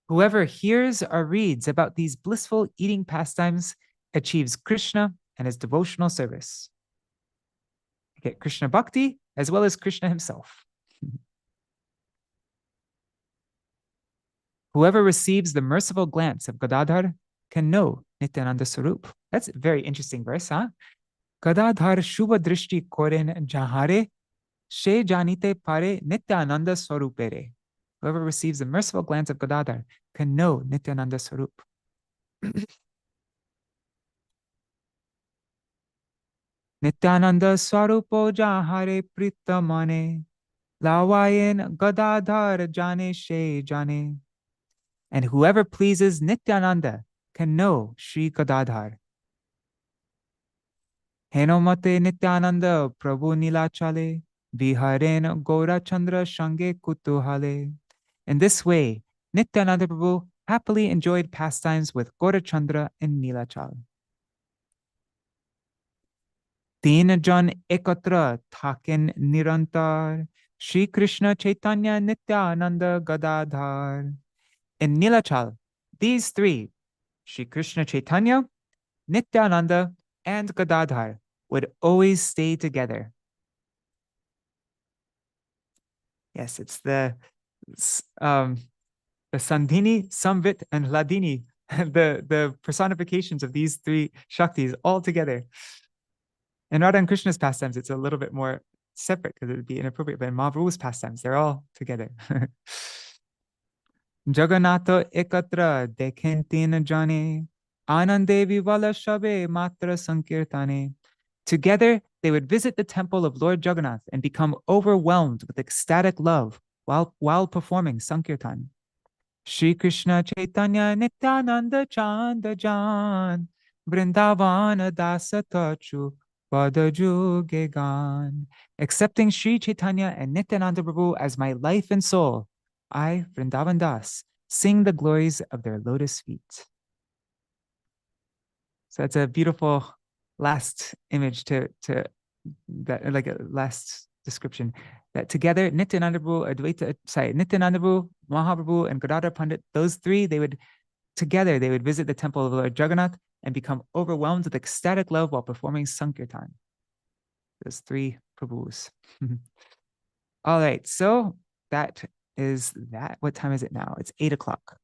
Whoever hears or reads about these blissful eating pastimes achieves Krishna and his devotional service. You get Krishna bhakti as well as Krishna himself. Whoever receives the merciful glance of Gadādhara can know Nityananda Sarup. That's a very interesting verse, huh? Gadādhara Shubha Drishti Koren Jahare She Janite Pare Nityananda Sarupere. Whoever receives the merciful glance of Gadādhara can know Nityananda Sarup. Nityananda Swarupo Jahare Pritamane Lawayen Gadādhara Jane She Jane. And whoever pleases Nityananda can know Sri Gadādhara. Henomate Nityananda Prabhu Nilachale Viharen Gaurachandra Shange Kutuhale. In this way, Nityananda Prabhu happily enjoyed pastimes with Gaurachandra and Nilachal. Teen Jan Ekatra Thaken Nirantar Shri Krishna Chaitanya Nityananda Gadādhara. In Nilachal, these three, Shri Krishna Chaitanya, Nityananda, and Gadādhara, would always stay together. Yes, it's the Sandhini, Samvit, and Hladini, the personifications of these three Shaktis all together. In Radha and Krishna's pastimes, it's a little bit more separate because it would be inappropriate, but in Mahaprabhu's pastimes, they're all together. Jagannatha ekatra dekhentin jane, anandevi vala shabe matra sankirtane. Together, they would visit the temple of Lord Jagannath and become overwhelmed with ecstatic love while performing Sankirtan. Shri Krishna Chaitanya Nityananda Chanda Jan Vrindavana Dasa Tachu Padaju Gegan. Accepting Shri Chaitanya and Nityananda Prabhu as my life and soul, I, Vrindavan Das, sing the glories of their lotus feet. So that's a beautiful last image to that, like a last description, that together Nityananda Prabhu, Nityananda Prabhu, Mahaprabhu, and Gadādhara Pandit, those three, they would visit the temple of Lord Jagannath and become overwhelmed with ecstatic love while performing Sankirtan. Those three Prabhus. All right, so that is that. What time is it now? It's 8 o'clock.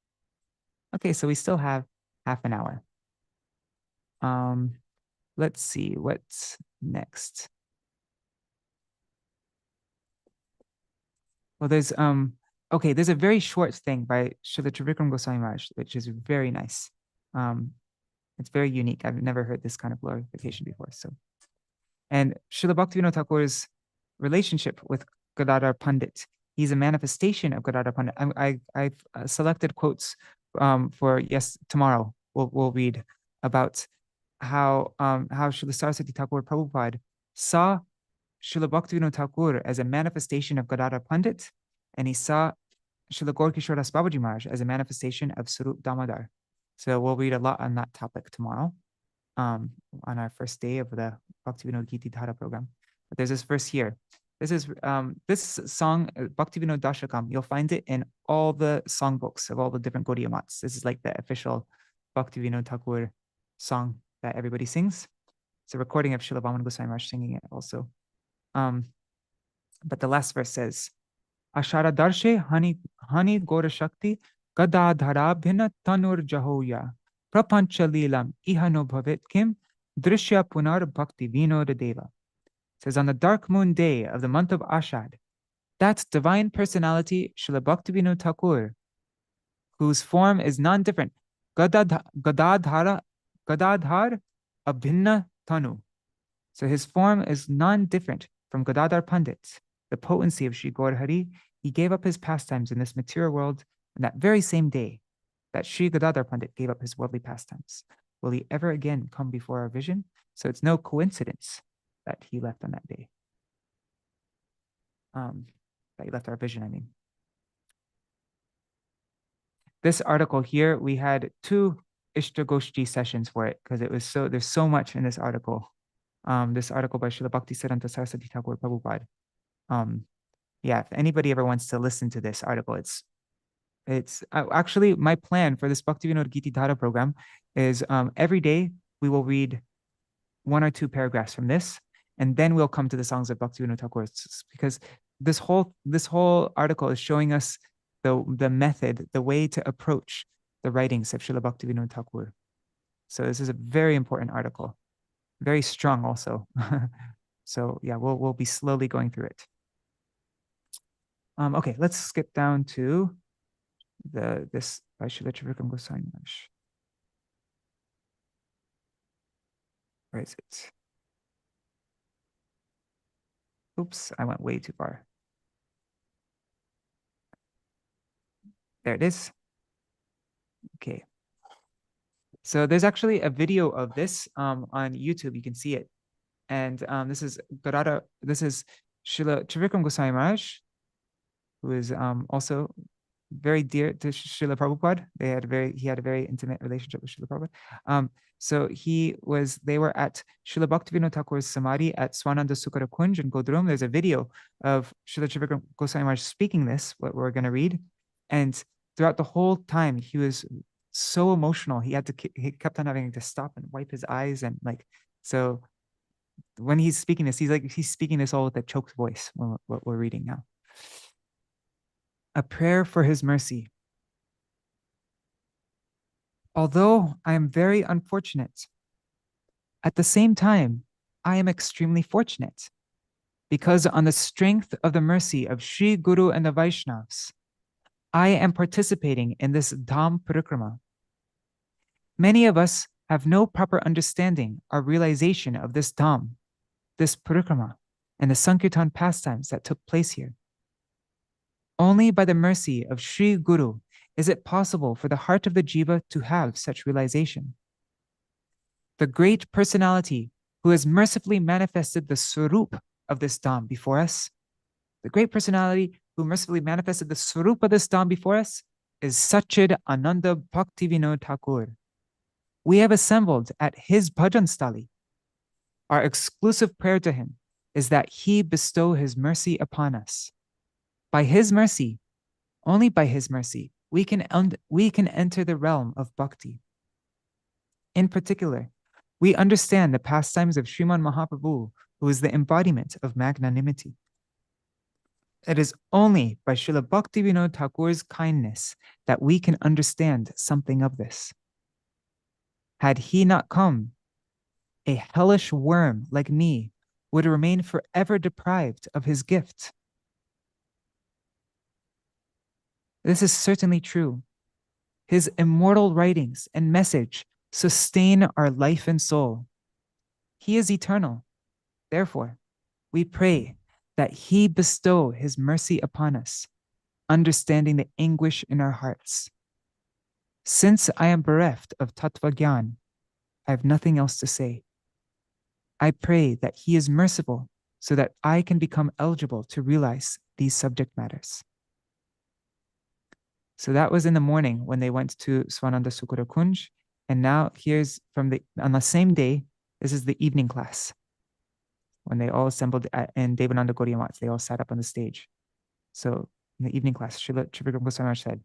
Okay, so we still have half an hour. Let's see what's next. Well, there's there's a very short thing by Srila Trivikram Goswami Maharaj, which is very nice. It's very unique. I've never heard this kind of glorification before. So, and Srila Bhaktivinoda Thakur's relationship with Gadādhara Pandit, he's a manifestation of Gadādhara Pandit. I've selected quotes tomorrow we'll read about how Srila Saraswati Thakur Prabhupada saw Srila Bhaktivinoda Thakur as a manifestation of Gadādhara Pandit, and he saw Srila Gaur Kishore Das Babaji Maharaj as a manifestation of Sarup Damodar. So we'll read a lot on that topic tomorrow, on our first day of the Bhaktivinoda-gīti-dhārā program. But there's this verse here. This is this song, Bhaktivinoda-dashakam. You'll find it in all the songbooks of all the different Gaudiya mats. This is like the official Bhaktivinoda Thakur song that everybody sings. It's a recording of Srila Vamana Goswami Maharaj singing it also. But the last verse says, Ashara darshe hani gora shakti Gadādhara bhina tanur jahoya prapancha lilam ihano bhavit kim drishya punar Bhaktivinoda-deva. Says, on the dark moon day of the month of Ashad, that divine personality, Srila Bhaktivinoda Thakur, whose form is non-different, Gadādhara abhinna tanu. So his form is non-different from Gadādhara Pandit, the potency of Sri Gaur Hari. He gave up his pastimes in this material world on that very same day that Sri Gadādhara Pandit gave up his worldly pastimes. Will he ever again come before our vision? So it's no coincidence that he left on that day. That he left our vision, I mean. This article here, we had 2 Ishtagoshti sessions for it because it was there's so much in this article. This article by Srila Bhaktisiddhanta Saraswati Thakur Prabhupada. Yeah, if anybody ever wants to listen to this article, it's actually my plan for this Bhaktivinoda-gīti-dhārā program is every day we will read 1 or 2 paragraphs from this, and then we'll come to the songs of Bhaktivinoda Thakur, because this whole article is showing us the method, the way to approach the writings of Srila Bhaktivinoda Thakur. So this is a very important article, very strong also. So yeah, we'll be slowly going through it. Okay, let's skip down to this by Srila Ṭhākura Goswami Maharaj. Where is it? Oops, I went way too far. There it is. Okay. So there's actually a video of this on YouTube. You can see it. And this is Gadādhara. This is Srila Ṭhākura Goswami Maharaj, who is also very dear to Srila Prabhupada. He had a very intimate relationship with Srila Prabhupada. So they were at Srila Bhaktivinoda Thakur's Samadhi at Swananda Sukara Kunj in Godrum. There's a video of Srila Ṭhākura Goswami Maharaj speaking this, what we're going to read. And throughout the whole time, he was so emotional. He kept on having to stop and wipe his eyes. And so when he's speaking this, he's speaking this all with a choked voice, what we're reading now. A prayer for his mercy. Although I am very unfortunate, at the same time, I am extremely fortunate, because on the strength of the mercy of Sri Guru and the Vaishnavas, I am participating in this Dham Parikrama. Many of us have no proper understanding or realization of this Dham, this Parikrama, and the Sankirtan pastimes that took place here. Only by the mercy of Sri Guru is it possible for the heart of the jiva to have such realization. The great personality who has mercifully manifested the Swarup of this Dham before us, the great personality who mercifully manifested the Swarup of this Dham before us is Satchid Ananda Bhaktivinoda Thakur. We have assembled at his bhajan stali. Our exclusive prayer to him is that he bestow his mercy upon us. By his mercy, only by his mercy, we can enter the realm of bhakti. In particular, we understand the pastimes of Sriman Mahaprabhu, who is the embodiment of magnanimity. It is only by Srila Bhaktivinoda Thakur's kindness that we can understand something of this. Had he not come, a hellish worm like me would remain forever deprived of his gift. This is certainly true. His immortal writings and message sustain our life and soul. He is eternal. Therefore, we pray that he bestow his mercy upon us, understanding the anguish in our hearts. Since I am bereft of Tattva Gyan, I have nothing else to say. I pray that he is merciful so that I can become eligible to realize these subject matters. So that was in the morning when they went to Swananda Sukura Kunj. And now here's on the same day, this is the evening class. When they all assembled in Devananda Gaudiya Math, they all sat up on the stage. So in the evening class, Srila Trivigam Goswami Maharaj said,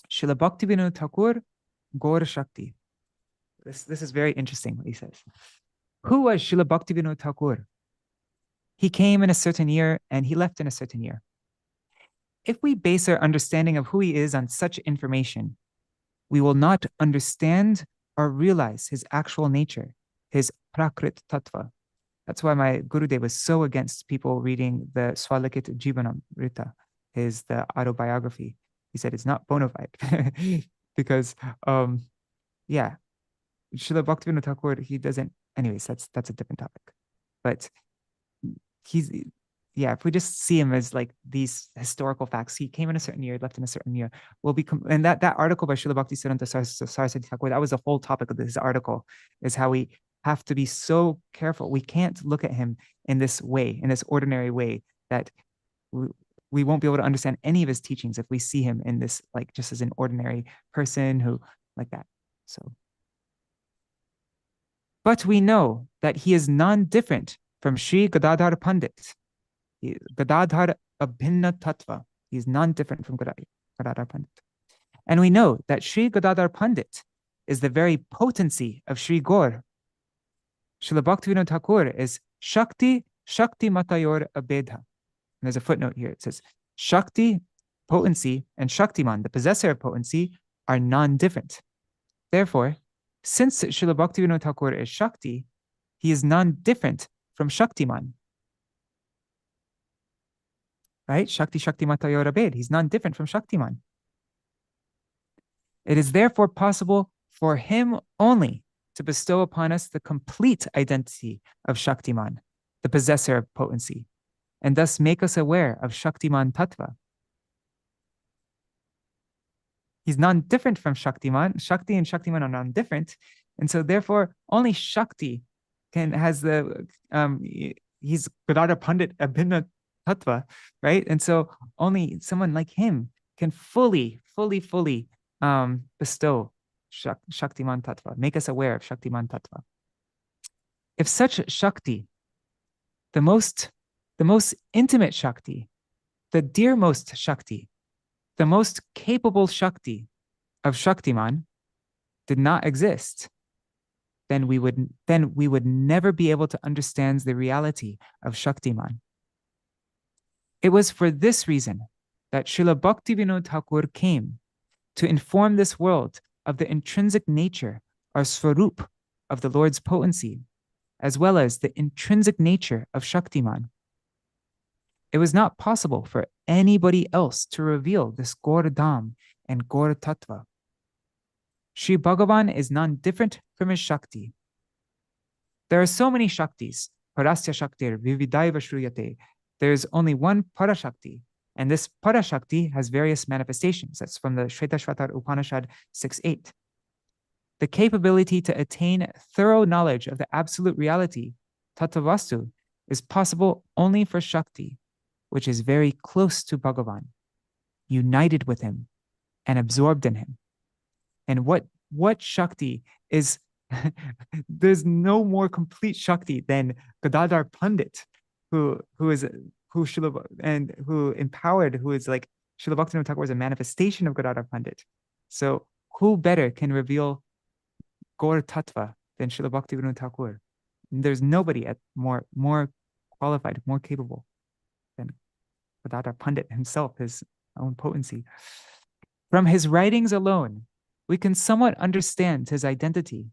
Srila Bhaktivinoda-Thakur Gaura Shakti. This is very interesting what he says. Who was Srila Bhaktivinoda-Thakur? He came in a certain year and he left in a certain year. If we base our understanding of who he is on such information, we will not understand or realize his actual nature, his prakrit tattva. That's why my Gurudev was so against people reading the Swalikit Jivanamrita, the autobiography. He said it's not bona fide because, yeah, Srila Bhaktivinoda Thakur, he doesn't, anyways, that's a different topic. But if we just see him as like these historical facts, he came in a certain year, left in a certain year, and that article by Srila Bhaktisiddhanta Saraswati Thakur, that was the whole topic of this article, is how we have to be so careful. We can't look at him in this way, in this ordinary way, that we won't be able to understand any of his teachings if we see him in this, like just as an ordinary person who, like that. So, but we know that he is non-different from Sri Gadādhara Pandit. Gadādhara Abhinna Tattva. He is non-different from Gadādhara Pandit. And we know that Sri Gadādhara Pandit is the very potency of Sri Gaur. Srila Bhaktivinoda Thakur is Shakti Matayor Abedha. And there's a footnote here. It says, Shakti, potency, and Shaktiman, the possessor of potency, are non-different. Therefore, since Srila Bhaktivinoda Thakur is Shakti, he is non-different from Shaktiman. Right? Shakti Matayor Abed. He's non-different from Shaktiman. It is therefore possible for him only to bestow upon us the complete identity of Shaktiman, the possessor of potency, and thus make us aware of Shaktiman Tattva. He's non-different from Shaktiman. Shakti and Shaktiman are non-different. And so therefore, only Shakti he's Gadādhara Pandit Abhinna Tattva, right? And so only someone like him can fully bestow Shaktiman Tattva, make us aware of Shaktiman Tattva. If such Shakti, the most intimate Shakti, the dearmost Shakti, the most capable Shakti of Shaktiman did not exist, then we would never be able to understand the reality of Shaktiman. It was for this reason that Srila Bhaktivinoda Thakur came to inform this world of the intrinsic nature or swarup of the Lord's potency, as well as the intrinsic nature of Shaktiman. It was not possible for anybody else to reveal this Gaur Dham and Gaur Tattva. Sri Bhagavan is non-different from his Shakti. There are so many Shaktis, Parasya Shaktir, Vividaiva Shruyate. There is only one Parashakti, and this Parashakti has various manifestations. That's from the Shvetashvatar Upanishad 6.8. The capability to attain thorough knowledge of the absolute reality, Tattvastu, is possible only for Shakti, which is very close to Bhagavan, united with him and absorbed in him. And what Shakti is, there's no more complete Shakti than Gadādhara Pandit, who is who empowered, who is like Srila Bhaktivinoda Thakur is a manifestation of Gadādhara Pandit. So who better can reveal Gaur Tattva than Srila Bhaktivinoda Thakur? There's nobody more qualified, more capable than Gadādhara Pandit himself, his own potency. From his writings alone, we can somewhat understand his identity.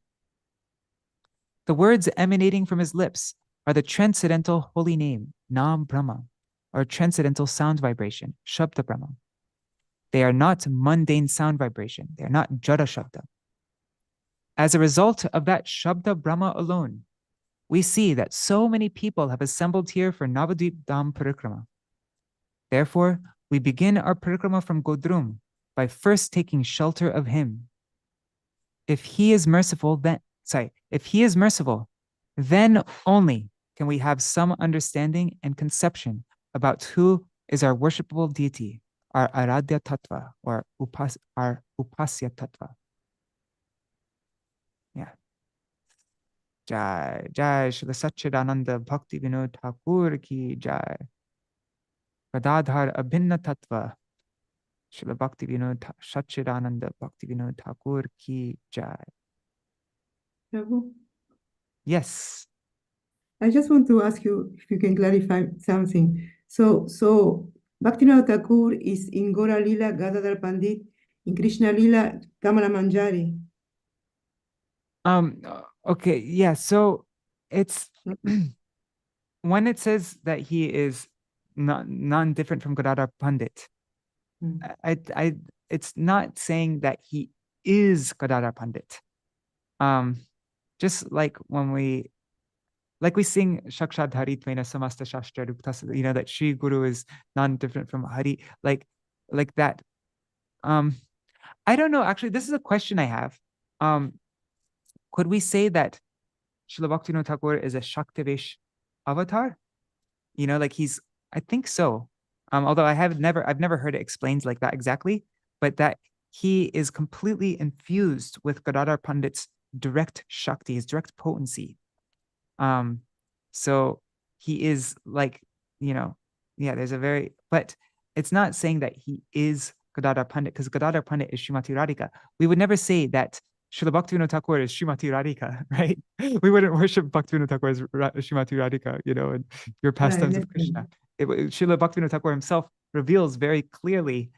The words emanating from his lips are the transcendental holy name, Nam Brahma, or transcendental sound vibration, Shabda Brahma. They are not mundane sound vibration. They are not Jada Shabda. As a result of that Shabda Brahma alone, we see that so many people have assembled here for Navadvip Dham Parikrama. Therefore, we begin our parikrama from Godrum by first taking shelter of him. If he is merciful, then only can we have some understanding and conception about who is our worshipable deity, our Aradhya Tattva, or our Upasya Tattva. Yeah. Jai, Jai, Śrīla Satchidananda Bhaktivinoda-Thakur ki Jai. Gadādhara Abhinna Tattva. Śrīla Bhaktivinoda Satchidananda Bhaktivinoda-Thakur ki Jai. Prabhu, Yes. I just want to ask you if you can clarify something. So Bhaktivinoda Thakur is in Gora Lila, Gadādhara Pandit, in Krishna Lila, Kamala Manjari. Okay, yeah, so it's when it says that he is non-different from Gadādhara Pandit, it's not saying that he is Gadādhara Pandit. Just like when we sing Shakshat Hari Tvena Samasta Shastra Ruktas, that Shri Guru is non-different from Hari, like that. I don't know, actually, this is a question I have. Could we say that Śrīla Bhaktivinoda Thakur is a Shaktivesh avatar? He's, I think so. Although I've never heard it explained like that exactly, but that he is completely infused with Gadādhara Pandit's direct Shakti, his direct potency. So he is but it's not saying that he is Gadādhara Pandit, because Gadādhara Pandit is Srimati Radhika. We would never say that Śrīla Bhaktivinoda Thakur is Srimati Radhika, right? We wouldn't worship Bhaktivinoda Thakur as Srimati Radhika, and your pastimes of Krishna. Śrīla Bhaktivinoda Thakur himself reveals very clearly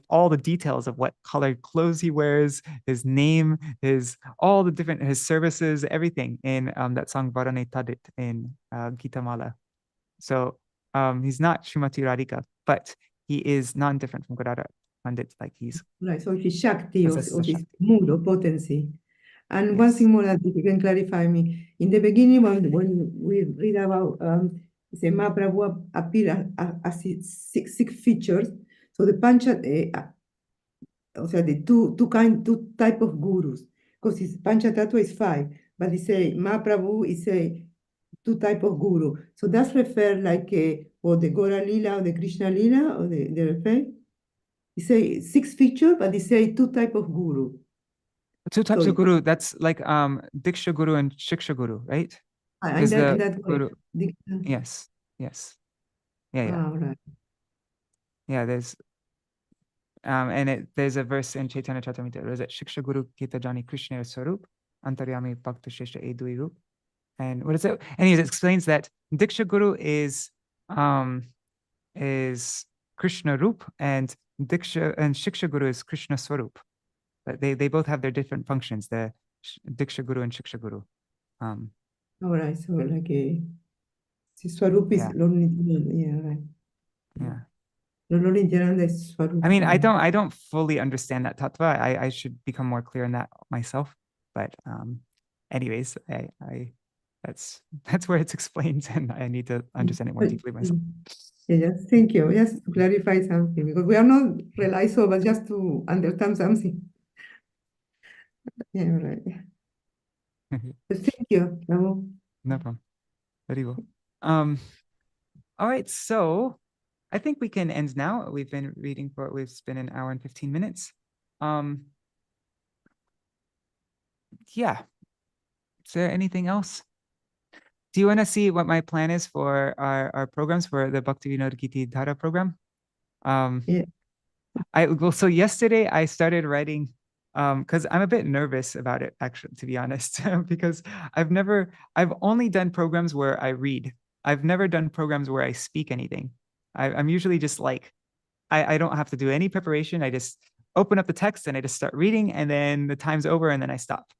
all the details of what colored clothes he wears, his name, his services, everything in that song Varane Tadit in Gita Mala. So he's not Srimati Radhika, but he is non-different from Gadādhara Pandit, he's right. So his Shakti or his Shakti. mood or potency. And Yes. one thing more that you can clarify me. In the beginning, when we read about say Mahaprabhu appear as six features. So the Pancha, the two type of gurus, because his Pancha Tattva is 5, but he say Mahaprabhu is a 2 type of guru. So that's refer or the Gora Lila or the Krishna Lila or the refer. He say 6 features, but he say 2 type of guru. 2 types of guru. That's Diksha Guru and Shiksha Guru, right? And that guru. Diksha. Yes. Yeah. Right. Yeah, there's there's a verse in Chaitanya Charitamrita. There's that Shiksha Guru Kita Jani Krishna Swarup Antaryami Bhakta Shesha Edui Rup. And what is it? And he explains that Diksha Guru is Krishna Rup, and Shiksha Guru is Krishna Swarup. But they both have their different functions, the Diksha Guru and Shiksha Guru. All right, so Swarup is Lord Nityananda, yeah, right. Yeah. Lord Nityananda is Swarup. I mean, I don't fully understand that tattva. I should become more clear in that myself. But anyways, that's where it's explained, and I need to understand it more deeply myself. Yes, thank you. Just to clarify something, because we are not rely so, but just to understand something. Yeah, right. Thank you. No problem. Very well. All right, so I think we can end now. We've been reading it's been an hour and 15 minutes. Yeah. Is there anything else? Do you want to see what my plan is for our programs for the Bhaktivinoda-gīti-dhārā program? Yeah. So yesterday I started writing, because I'm a bit nervous about it, actually, to be honest, because I've only done programs where I read. I've never done programs where I speak anything. I'm usually just I don't have to do any preparation. I just open up the text and I just start reading, and then the time's over and then I stop.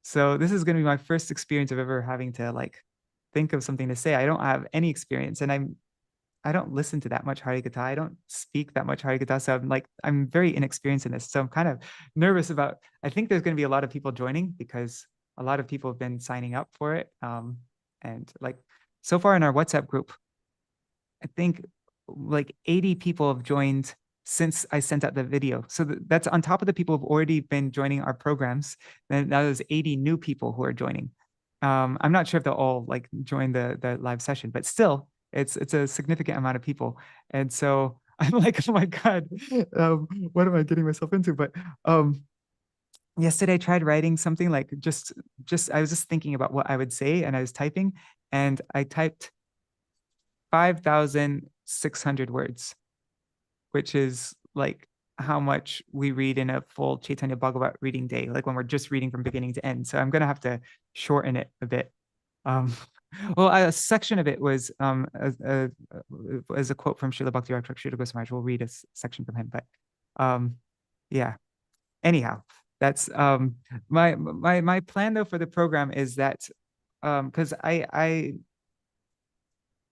So this is going to be my first experience of ever having to think of something to say. I don't have any experience, and I don't listen to that much Harikatha. I don't speak that much Harikatha. So I'm very inexperienced in this. So I'm kind of nervous about, I think there's going to be a lot of people joining because a lot of people have been signing up for it. And so far in our WhatsApp group, I think 80 people have joined since I sent out the video. So that's on top of the people who've already been joining our programs. Then now there's 80 new people who are joining. I'm not sure if they'll all like join the live session, but still, it's a significant amount of people. And so I'm like, oh my God, what am I getting myself into? But yesterday I tried writing something like just I was just thinking about what I would say, and I was typing, and I typed 5,600 words, which is like how much we read in a full Chaitanya Bhagavat reading day, like when we're just reading from beginning to end. So I'm gonna have to shorten it a bit. Well, a section of it was as a quote from Srila Bhaktivinoda-gīti-dhārā Goswami Maharaj. We'll read a section from him, but yeah. Anyhow, that's my plan though for the program is that because I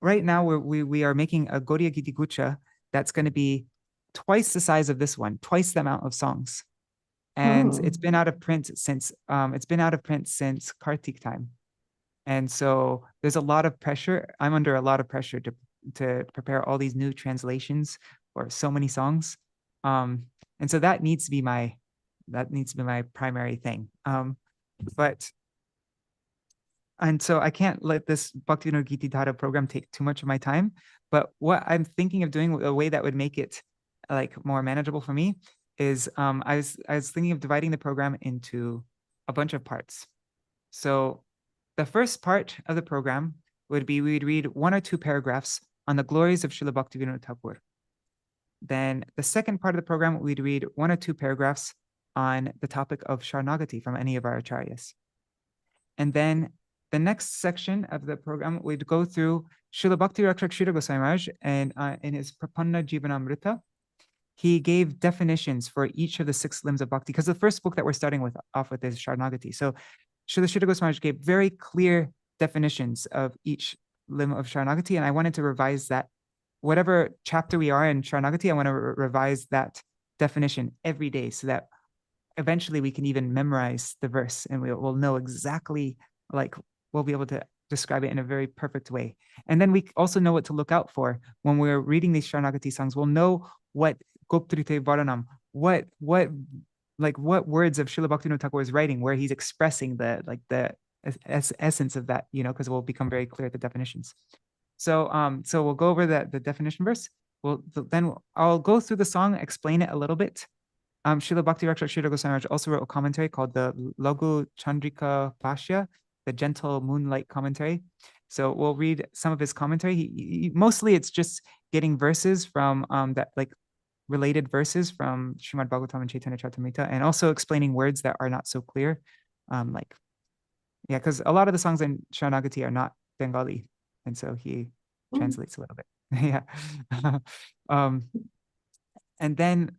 right now we are making a Gaudiya Giti Gucha that's going to be twice the size of this one, twice the amount of songs, and it's been out of print since Kartik time. And so there's a lot of pressure. I'm under a lot of pressure to prepare all these new translations for so many songs. And so that needs to be my primary thing. And so I can't let this Bhaktivinoda-gīti-dhārā program take too much of my time. But what I'm thinking of doing, a way that would make it like more manageable for me, is I was thinking of dividing the program into a bunch of parts. So the first part of the program would be we'd read 1 or 2 paragraphs on the glories of Śrīla Bhaktivinoda Thakur. Then the second part of the program, we'd read 1 or 2 paragraphs on the topic of Sharanagati from any of our acharyas. And then the next section of the program, we'd go through Śrīla Bhakti-Rakshak Śrīla Goswami Maharaj, and in his Prapanna Jivanamrita, he gave definitions for each of the 6 limbs of bhakti, because the first book that we're starting off with is Sharanagati. So Śrīla Śrīla Goswami Maharaj gave very clear definitions of each limb of Sharanagati, and I wanted to revise that. Whatever chapter we are in Sharanagati, I want to revise that definition every day so that eventually we can even memorize the verse, and we'll know exactly, like, we'll be able to describe it in a very perfect way. And then we also know what to look out for when we're reading these Sharanagati songs. We'll know what Goptrite Varanam, what words of Śrīla Bhaktivinoda Thakur is writing, where he's expressing the essence of that, because it will become very clear at the definitions. So we'll go over the definition verse. Then I'll go through the song, explain it a little bit. Śrīla Bhakti-Rakshak Śrīla Goswami Maharaj also wrote a commentary called the Lagu Chandrika Bhashya, the gentle moonlight commentary. So we'll read some of his commentary. He mostly it's just getting verses from that, like, related verses from Srimad Bhagavatam and Chaitanya Charitamrita, and also explaining words that are not so clear. Because a lot of the songs in Sharanagati are not Bengali, and so he translates a little bit. Yeah. And then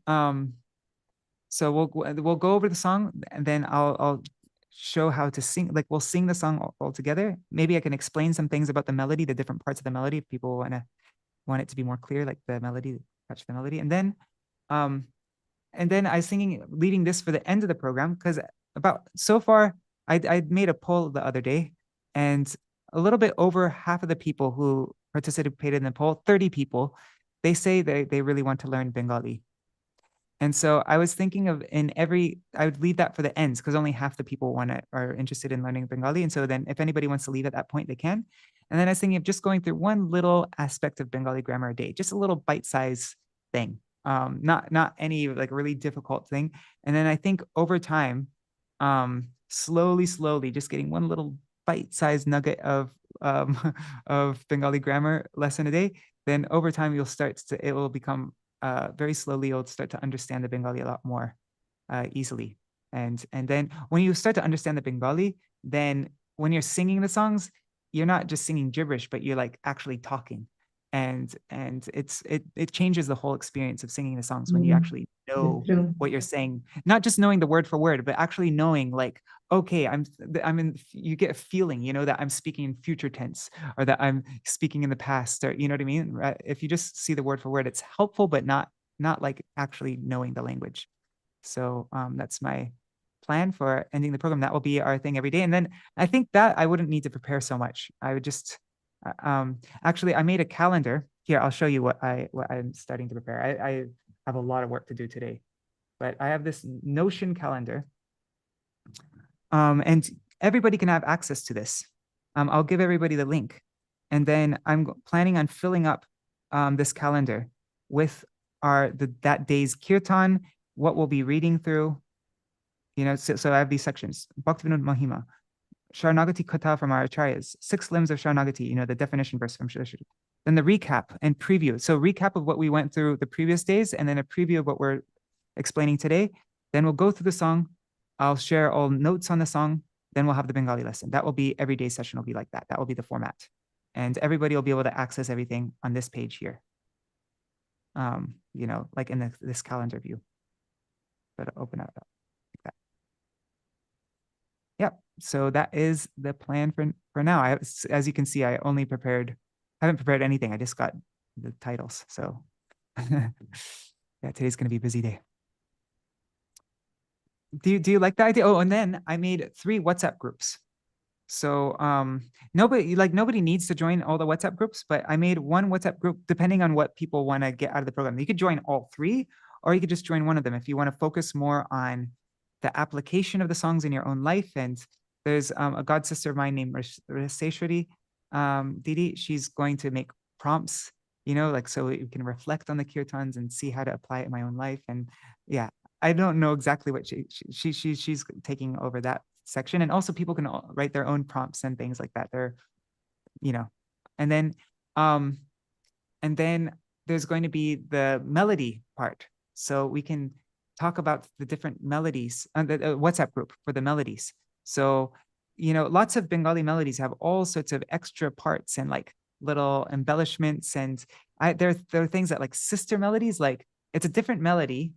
so we'll go over the song, and then I'll show how to sing. Like, we'll sing the song all together. Maybe I can explain some things about the melody, the different parts of the melody, if people want it to be more clear, like the melody, catch the melody. And then I was leading this for the end of the program, because so far I made a poll the other day, and a little bit over half of the people who participated in the poll, 30 people, they say they really want to learn Bengali. And so I was thinking of I would leave that for the ends, because only half the people are interested in learning Bengali. And so then if anybody wants to leave at that point, they can. And then I was thinking of just going through one little aspect of Bengali grammar a day, just a little bite-sized thing, not any like really difficult thing. And then I think over time, slowly, just getting one little bite-sized nugget of Bengali grammar lesson a day, then over time it will become very slowly, you'll start to understand the Bengali a lot more easily. And then when you start to understand the Bengali, then when you're singing the songs, you're not just singing gibberish, but you're like actually talking. And it changes the whole experience of singing the songs when you actually know what you're saying, not just knowing the word for word, but actually knowing, like, okay, you get a feeling, that I'm speaking in future tense, or that I'm speaking in the past, or you know what I mean? Right? If you just see the word for word, it's helpful, but not like actually knowing the language. So that's my plan for ending the program. That will be our thing every day. And then I think that I wouldn't need to prepare so much. I would just actually, I made a calendar here. I'll show you what I'm starting to prepare. have a lot of work to do today. But I have this Notion calendar, and everybody can have access to this. I'll give everybody the link, and then I'm planning on filling up this calendar with that day's kirtan, what we'll be reading through. So I have these sections: Bhaktivinoda Mahima, Sharanagati Katha from our acharyas, 6 limbs of Sharanagati, the definition verse from Śrīla. Then the recap and preview. So recap of what we went through the previous days, and then a preview of what we're explaining today. Then we'll go through the song. I'll share all notes on the song. Then we'll have the Bengali lesson. That will be every day session will be like that. That will be the format. And everybody will be able to access everything on this page here. Like in this calendar view. But open it up like that. Yep. So that is the plan for now. As you can see, I haven't prepared anything. I just got the titles. So yeah, today's going to be a busy day. Do you like the idea? Oh, and then I made 3 WhatsApp groups. So nobody needs to join all the WhatsApp groups, but I made one WhatsApp group depending on what people want to get out of the program. You could join all 3, or you could just join one of them if you want to focus more on the application of the songs in your own life. And there's a god sister of mine named Raseshwari Didi. She's going to make prompts, so you can reflect on the kirtans and see how to apply it in my own life. And yeah, I don't know exactly what she's taking over that section. And also people can write their own prompts and things like that. And then there's going to be the melody part. So we can talk about the different melodies on the WhatsApp group for the melodies. So, lots of Bengali melodies have all sorts of extra parts and like little embellishments. And there are things that like sister melodies, like it's a different melody,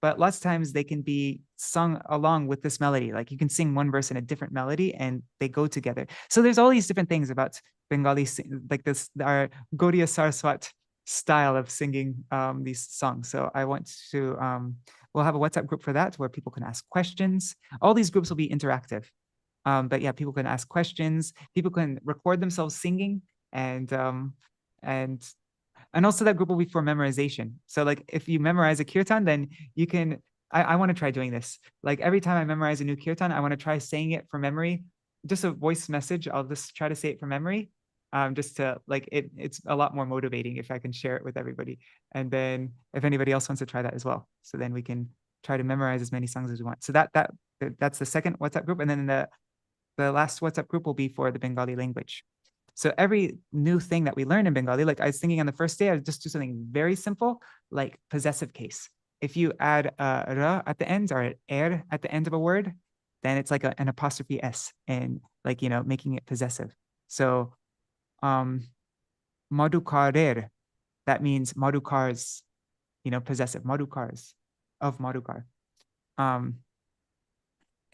but lots of times they can be sung along with this melody. Like you can sing one verse in a different melody and they go together. So there's all these different things about Bengali, like this, our Gaudiya Saraswat style of singing these songs. So I want to, we'll have a WhatsApp group for that where people can ask questions. All these groups will be interactive. But yeah, people can ask questions. People can record themselves singing, and also that group will be for memorization. So like if you memorize a kirtan, then you can, I want to try doing this. Like every time I memorize a new kirtan, I want to try saying it from memory, just a voice message. I'll just try to say it from memory. Just to like, it's a lot more motivating if I can share it with everybody. And then if anybody else wants to try that as well. So then we can try to memorize as many songs as we want. So that's the second WhatsApp group. And then the last WhatsApp group will be for the Bengali language. So every new thing that we learn in Bengali, like I was thinking on the first day, I would just do something very simple, like possessive case. If you add a ra at the end or an er at the end of a word, then it's like an apostrophe s, and like, making it possessive. So Madhukarer, that means Madhukars, possessive, Madhukars, of Madhukar.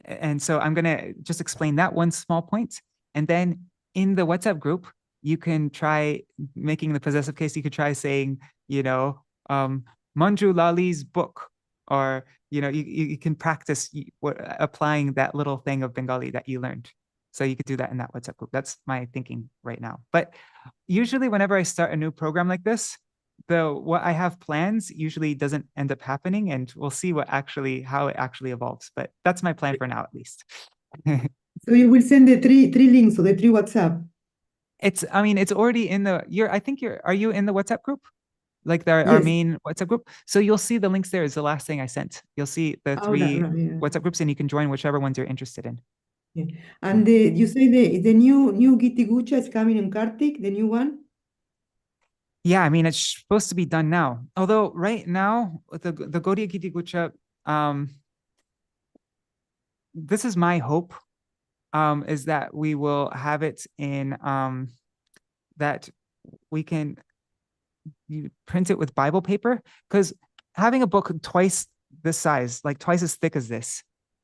And so I'm going to just explain that one small point. And then in the WhatsApp group, you can try making the possessive case. You could try saying, Manju Lali's book, or, you can practice applying that little thing of Bengali that you learned. So you could do that in that WhatsApp group. That's my thinking right now. But usually whenever I start a new program like this, what I have plans usually doesn't end up happening, and we'll see how it actually evolves. But that's my plan for now, at least. So you will send the three links or the 3 WhatsApp. It's already in are you in the WhatsApp group? Like our main WhatsApp group. So you'll see the links there is the last thing I sent. You'll see the 3 WhatsApp groups, and you can join whichever ones you're interested in. Yeah. And you say the new Giti Gucha is coming in Kartik, the new one? Yeah, it's supposed to be done now. Although right now, the Gaudiya Gīti-dhārā, this is my hope, is that we will have it in, that we can print it with Bible paper, because having a book twice this size, like twice as thick as this,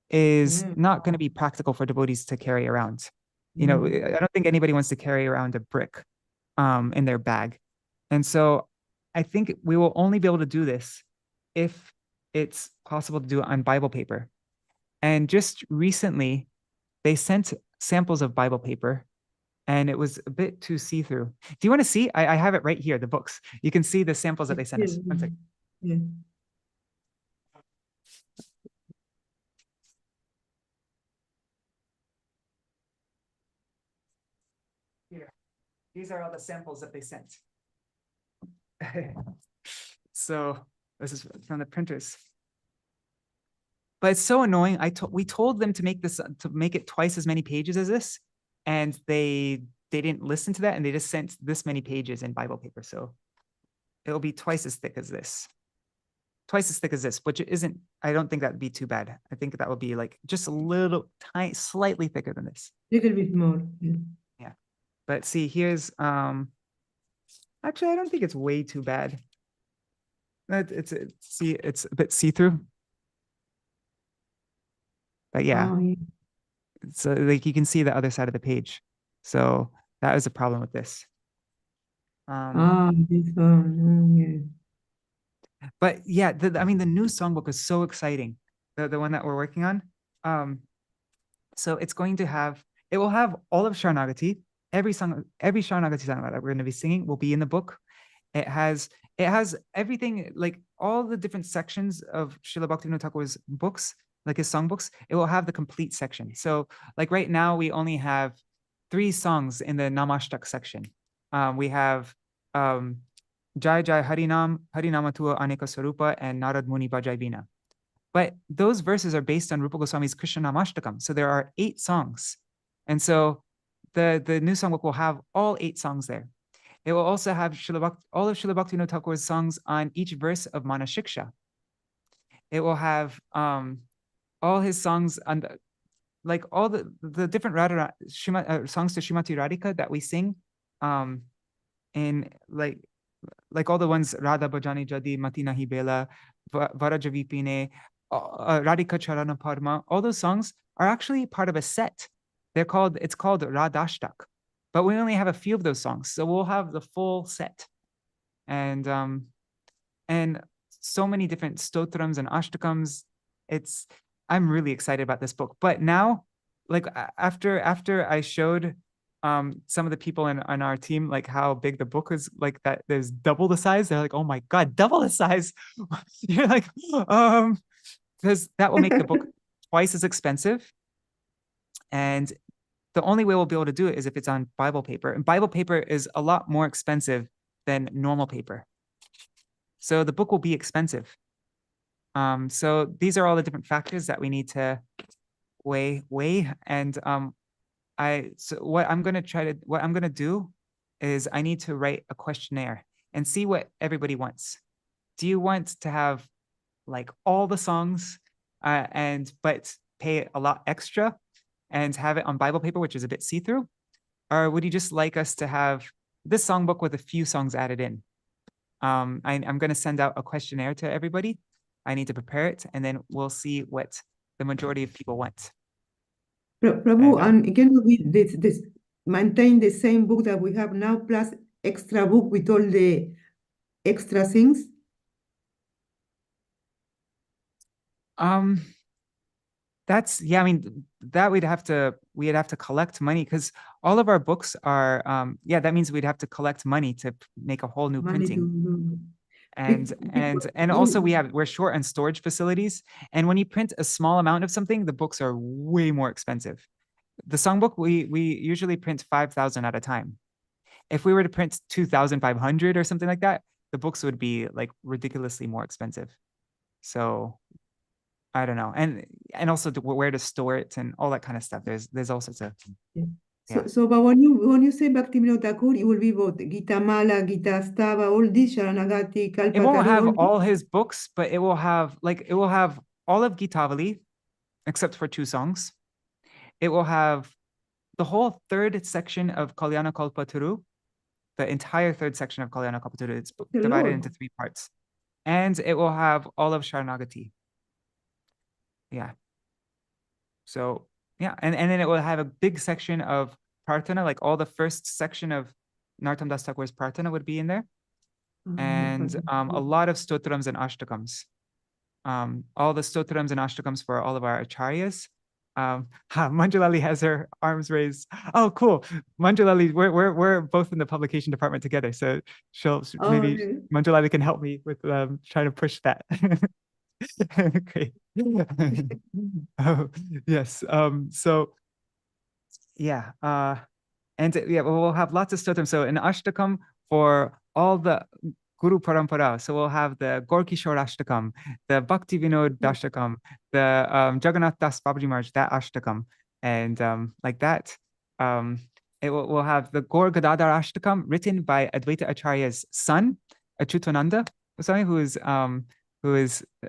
is not going to be practical for devotees to carry around. I don't think anybody wants to carry around a brick in their bag. And so I think we will only be able to do this if it's possible to do it on Bible paper. And just recently, they sent samples of Bible paper, and it was a bit too see-through. Do you want to see? I have it right here, the books. You can see the samples that they sent us. One second. Yeah. Here, these are all the samples that they sent. So this is from the printers. But it's so annoying. We told them to make it twice as many pages as this, and they didn't listen to that, and they just sent this many pages in Bible paper. So it'll be twice as thick as this. Twice as thick as this, which isn't, I don't think that'd be too bad. I think that would be like just a little tiny, slightly thicker than this. Little bit more. Yeah. But see, here's actually, I don't think it's way too bad. It's a bit see-through. But yeah. Oh, yeah. So like you can see the other side of the page. So that was a problem with this. This one. Yeah. But yeah, I mean, the new songbook is so exciting. The one that we're working on. So it will have all of Sharanagati. Every Sharanagati song that we're going to be singing will be in the book. It has everything, like all the different sections of Srila Bhaktivinoda-Thakura's books, like his songbooks. It will have the complete section. So like right now we only have 3 songs in the Namashtak section. We have Jai Jai Harinam, Harinamatua Aneka Sarupa, and Narad Muni Bhajai Vina. But those verses are based on Rupa Goswami's Krishna Namashtakam. So there are 8 songs. And so the new songbook will have all 8 songs there. It will also have all of Srila Bhaktivinoda-Thakura's songs on each verse of Manashiksha. It will have all his songs on like all the different songs to Srimati Radhika that we sing in like all the ones Radha Bhajani Jadi, Mati Nahi Bela, Varajavipine, Radhika Charana Padma. All those songs are actually part of a set. It's called Radhashtak. But we only have a few of those songs, so we'll have the full set, and so many different stotrams and ashtakams. I'm really excited about this book. But now, like after I showed some of the people in on our team like how big the book is, like that there's double the size. They're like, oh my god, double the size. You're like, because that will make the book twice as expensive, and the only way we'll be able to do it is if it's on Bible paper. And Bible paper is a lot more expensive than normal paper. So the book will be expensive. So these are all the different factors that we need to weigh. And so what I'm gonna do is I need to write a questionnaire and see what everybody wants. Do you want to have like all the songs but pay a lot extra and have it on Bible paper, which is a bit see-through? Or would you just like us to have this songbook with a few songs added in? I'm going to send out a questionnaire to everybody. I need to prepare it, and then we'll see what the majority of people want. Prabhu, and again, this maintain the same book that we have now, plus extra book with all the extra things? That's, yeah, I mean, that we'd have to collect money, because all of our books are, that means we'd have to collect money to make a whole new printing. And also we're short on storage facilities. And when you print a small amount of something, the books are way more expensive. The songbook, we usually print 5,000 at a time. If we were to print 2,500 or something like that, the books would be like ridiculously more expensive. So I don't know, and also where to store it and all that kind of stuff. There's all sorts of. Yeah. So but when you say Bhaktivinoda-Thakur, it will be both Gita Mala, Gita Stava, all these Sharanagati, Kalpataru. It won't have all his books, but it will have all of Gitavali, except for 2 songs. It will have the whole 3rd section of Kalyana Kalpataru, the entire 3rd section of Kalyana Kalpataru. It's divided into 3 parts, and it will have all of Sharanagati. Yeah. So yeah, and then it will have a big section of Prarthana, like all the first section of Narottam Das Thakur's Prarthana would be in there, and a lot of stotrams and ashtakams. All the stotrams and ashtakams for all of our acharyas. Manjulali has her arms raised. Oh, cool. Manjulali, we're both in the publication department together, so maybe Manjulali can help me with trying to push that. Great. Oh, yes. So yeah. And yeah, we'll have lots of stotram. So an ashtakam for all the Guru Parampara. So we'll have the Gorkishore Ashtakam, the Bhaktivinoda-gīti-dhārā, the Jagannath Das Babaji Maharaj, that Ashtakam. And like that, we'll have the Gadādhara Ashtakam written by Advaita Acharya's son, Achyutananda Goswami, who is a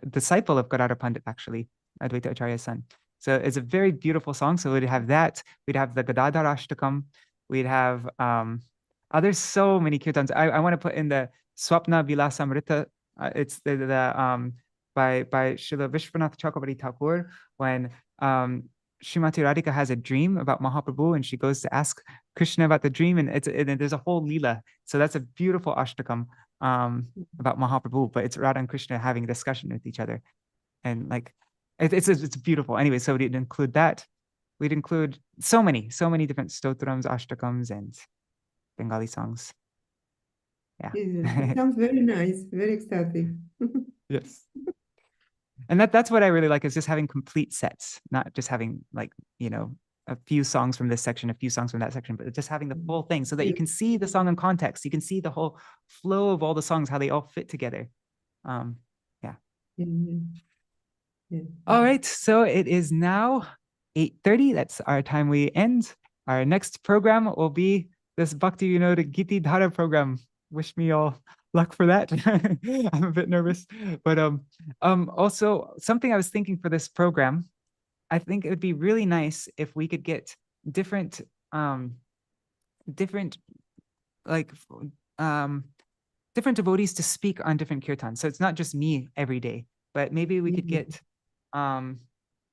disciple of Gadādhara Pandit, actually, Advaita Acharya's son. So it's a very beautiful song. So we'd have that. We'd have the Gadādhara Ashtakam. We'd have there's so many kirtans. I want to put in the Swapna Vilasamrita. It's the by Śrīla Vishwanath Chakravarti Ṭhākura, when Srimati Radhika has a dream about Mahaprabhu and she goes to ask Krishna about the dream, and there's a whole leela. So that's a beautiful ashtakam about Mahaprabhu, but it's Radha and Krishna having a discussion with each other, and like it's beautiful. Anyway, so we'd include that. We'd include so many different stotrams, ashtakams, and Bengali songs. Yeah. It sounds very nice, very ecstatic. Yes. And that's what I really like, is just having complete sets, not just having like, a few songs from this section, a few songs from that section, but just having the full thing so that you can see the song in context. You can see the whole flow of all the songs, how they all fit together. Yeah. All right. So it is now 8:30. That's our time we end. Our next program will be this Bhaktivinoda-gīti-dhārā program. Wish me all luck for that. I'm a bit nervous, but also something I was thinking for this program, I think it would be really nice if we could get different devotees to speak on different kirtans. So it's not just me every day, but maybe we could get Manjari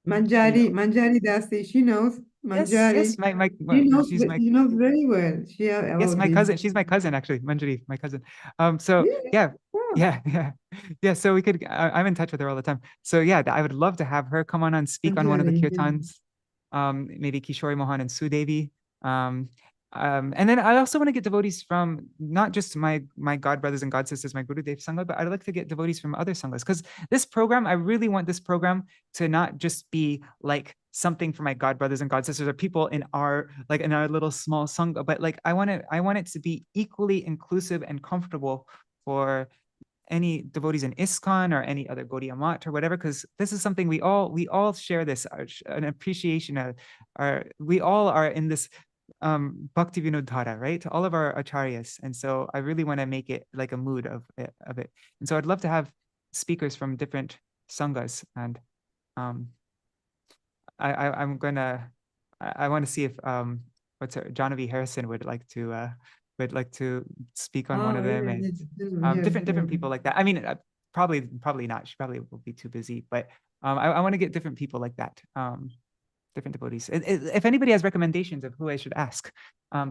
Dasi, she knows. Manjari. Yes, she knows very well. Yes, my cousin. She's my cousin, actually. Manjari, my cousin. So yeah. So we could. I'm in touch with her all the time. So yeah, I would love to have her come on and speak on one of the kirtans. Maybe Kishori Mohan and Sudevi. And then I also want to get devotees from not just my god brothers and god sisters, my Gurudev Sangha, but I'd like to get devotees from other sanghas, because this program, I really want this program to not just be like something for my god brothers and god sisters or people in our little small sangha, but like I want it to be equally inclusive and comfortable for any devotees in ISKCON or any other Gaudiya Math or whatever, because this is something we all share this, an appreciation, we all are in this Bhaktivinoda-gīti-dhārā, right? All of our acharyas. And so I really want to make it like a mood of it. And so I'd love to have speakers from different sanghas. And I want to see if Janavi Harrison would like to speak on one of them, and different people like that. I mean, probably not. She probably will be too busy, but I want to get different people like that. Different devotees. If anybody has recommendations of who I should ask,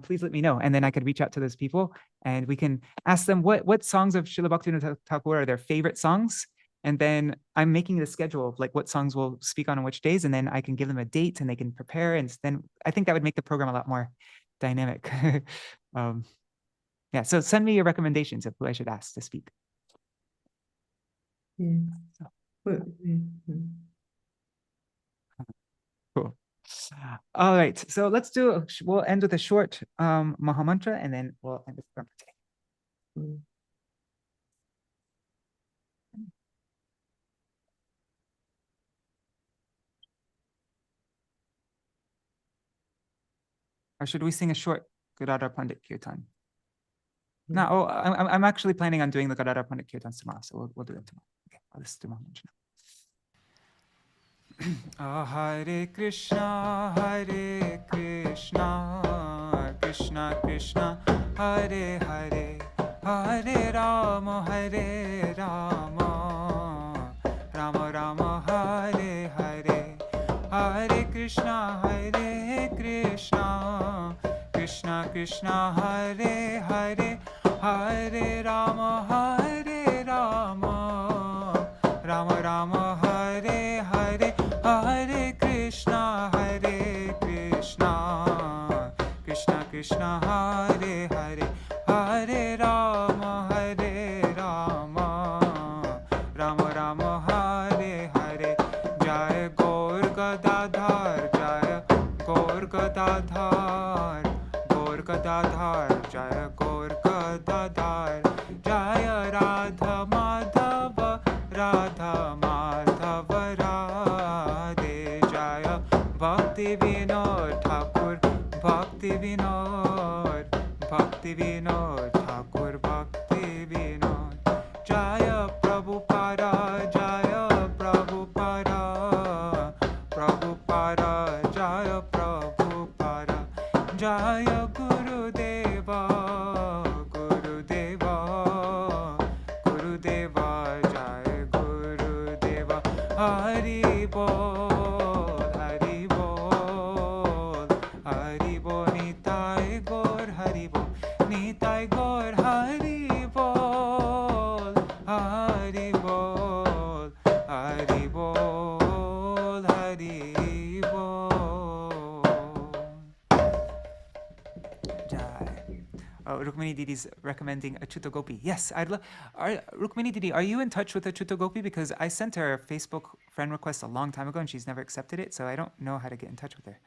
please let me know, and then I could reach out to those people, and we can ask them what songs of Śrīla Bhaktivinoda-Ṭhākura are their favorite songs, and then I'm making the schedule of like what songs we'll speak on which days, and then I can give them a date, and they can prepare, and then I think that would make the program a lot more dynamic. Yeah, so send me your recommendations of who I should ask to speak. Yeah. Cool. All right, so we'll end with a short Mahamantra, and then we'll end the program today. Or should we sing a short Gadādhara Pandit Kirtan? No, I'm actually planning on doing the Gadādhara Pandit Kirtans tomorrow, so we'll do it tomorrow. Okay, I'll listen to Mahamantra now. Hare Krishna, Krishna Krishna, Hare Hare, Hare Rama, Rama Rama, Hare Hare, Hare Krishna, Krishna Krishna, Hare Hare, Hare Rama, Rama Rama, Hare Hare, Hare Krishna, Krishna Krishna, Hare Hare, Hare Rama, Rama Rama, Hare Radha Madhava, Radha Madhava Radhe Jaya, Bhaktivinoda Ṭhākura, Bhaktivinoda, Bhaktivinoda Ṭhākura, Bhaktivinoda, Jaya Prabhupada, Jaya Prabhupada, Prabhupada, Jaya Prabhupada, Jaya Gurudeva, Gurudeva, Gurudeva, Jaya Gurudeva, Hari Bol, Hari Bol, Hari Bol, Nitai Gaur, Hari Bol, Nitai Gaur, Hari Bol, Hari Bol, Hari Bol, Hari Bol. Jai. Oh, Rukmini Didi's recommending Achyuta Gopi. Yes, I'd love. Rukmini Didi, are you in touch with Achyuta Gopi? Because I sent her a Facebook friend request a long time ago and she's never accepted it, so I don't know how to get in touch with her.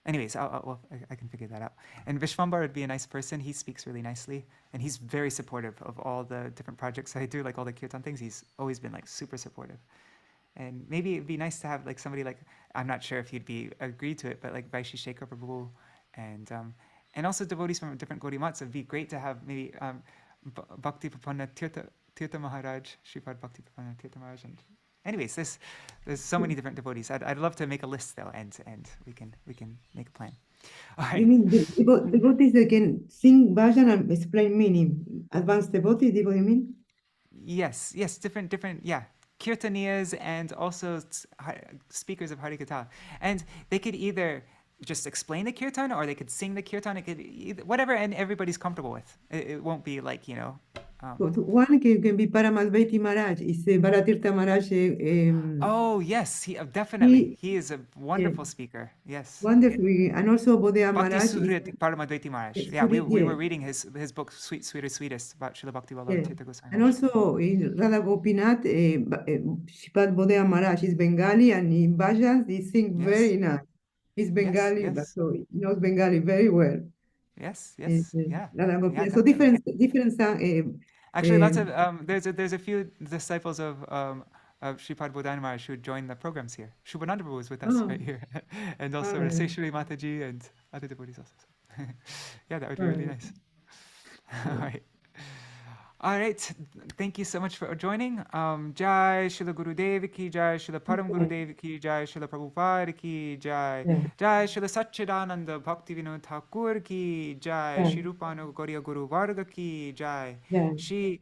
Anyways, I can figure that out. And Vishwambar would be a nice person. He speaks really nicely, and he's very supportive of all the different projects I do, like all the kirtan things. He's always been like super supportive. And maybe it'd be nice to have like somebody like, I'm not sure if he'd be agreed to it, but like Vaishi Shekhar Prabhu and also devotees from different Gaudiya Mats. It'd be great to have maybe Bhakti Prapanna Tirtha Maharaj, Shripad Bhakti Prapanna Tirtha Maharaj. And anyways, there's so many different devotees. I'd love to make a list though, and we can make a plan. All right. You mean devotees that can sing bhajan and explain meaning? Advanced devotees, you mean? Yes, different, yeah. Kirtaniyas and also speakers of Harikatha. And they could either just explain the kirtan or they could sing the kirtan. It could whatever, and everybody's comfortable with. It won't be like, One can be Paramasvaiti Maharaj. Is Bharatirtha Maharaj. Oh, yes, definitely. He is a wonderful speaker. Yes. Wonderful. And also Bodhaya Maharaj. Paramadvaiti Maharaj. Yeah, we were reading his book, Sweet, Sweetest, Sweetest, about Srila Bhaktivinoda Tirtha Goswami. And also in Radha Gopinath, Shripad Bodhaya Maharaj is Bengali, and in bhajans he sings very nice. He's Bengali, but so he knows Bengali very well. Yes, yeah. So definitely. different Actually, lots of there's a few disciples of Shripad Bodhaya Maharaj who joined the programs here. Shubhananda Prabhu was with us right here, and also Raseshwari Mataji and other devotees also. Yeah, that would be really nice. All right. Thank you so much for joining. Jai Srila Gurudev ki Jai, Srila Param Gurudev ki Jai, Srila Prabhupada ki Jai, Jai Srila Satchidananda Bhaktivinoda Ṭhākura ki Jai, Shri Rupanu Gauriya Guru Varga ki Jai, Shri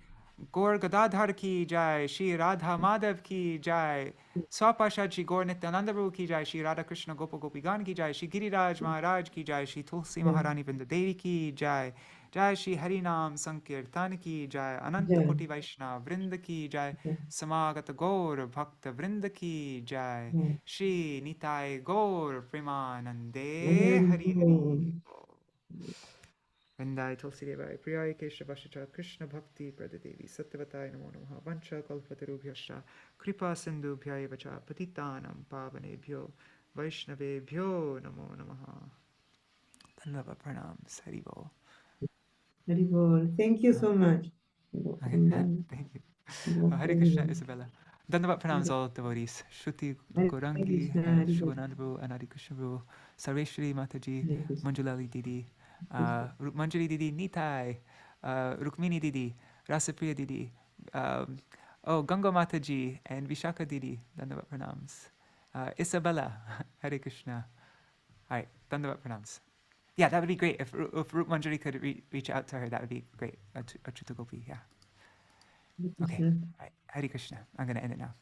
Gaur Gadādhara ki Jai, Shri Radha Madhav ki Jai, Swapashad Shri Gaur Nityananda Prabhu ki Jai, Shri Radha Krishna Gopa Gopigan ki Jai, Shri Giriraj Maharaj ki Jai, Shri Tulsi Maharani Vrinda Devi ki Jai, Jai Shri Harinam Sankirtan ki Jai, Ananta Koti Vaishnava Vrinda ki Jai, Samagata Gaur Bhakta Vrinda ki Jai, Shri Nitai Gaur Premanande Hari Hari. Vrindai Tulsi Devai Priyai Keshavashacha Krishna Bhakti Pradadevi Sattvatai Namo Namaha Vancha Kalpatarubhyascha Kripa Sindhubhyai Vacha Patitanam Pavanebhyo Vaishnavebhyo Namo Namaha. Dhanava Pranams. Hari Bol. Hari Bol. Thank you so much. Thank you. Hare Krishna, Isabella. Dhanava Pranams all devotees. Shruti Gaurangi, Shubhananda Prabhu, Anadi Krishna Prabhu, Sarveshwari Mataji, Manjulali Didi, Manjuli Didi, Nitai, Rukmini Didi, Rasapriya Didi, Ganga Mataji, and Vishaka Didi. Dhanava Pranams. Isabella, Hare Krishna. All right, Dhanava Pranams. Yeah, that would be great. If Rup Manjari could reach out to her, that would be great. Achyuta Gopi, yeah. Okay, all right. Hare Krishna. I'm going to end it now.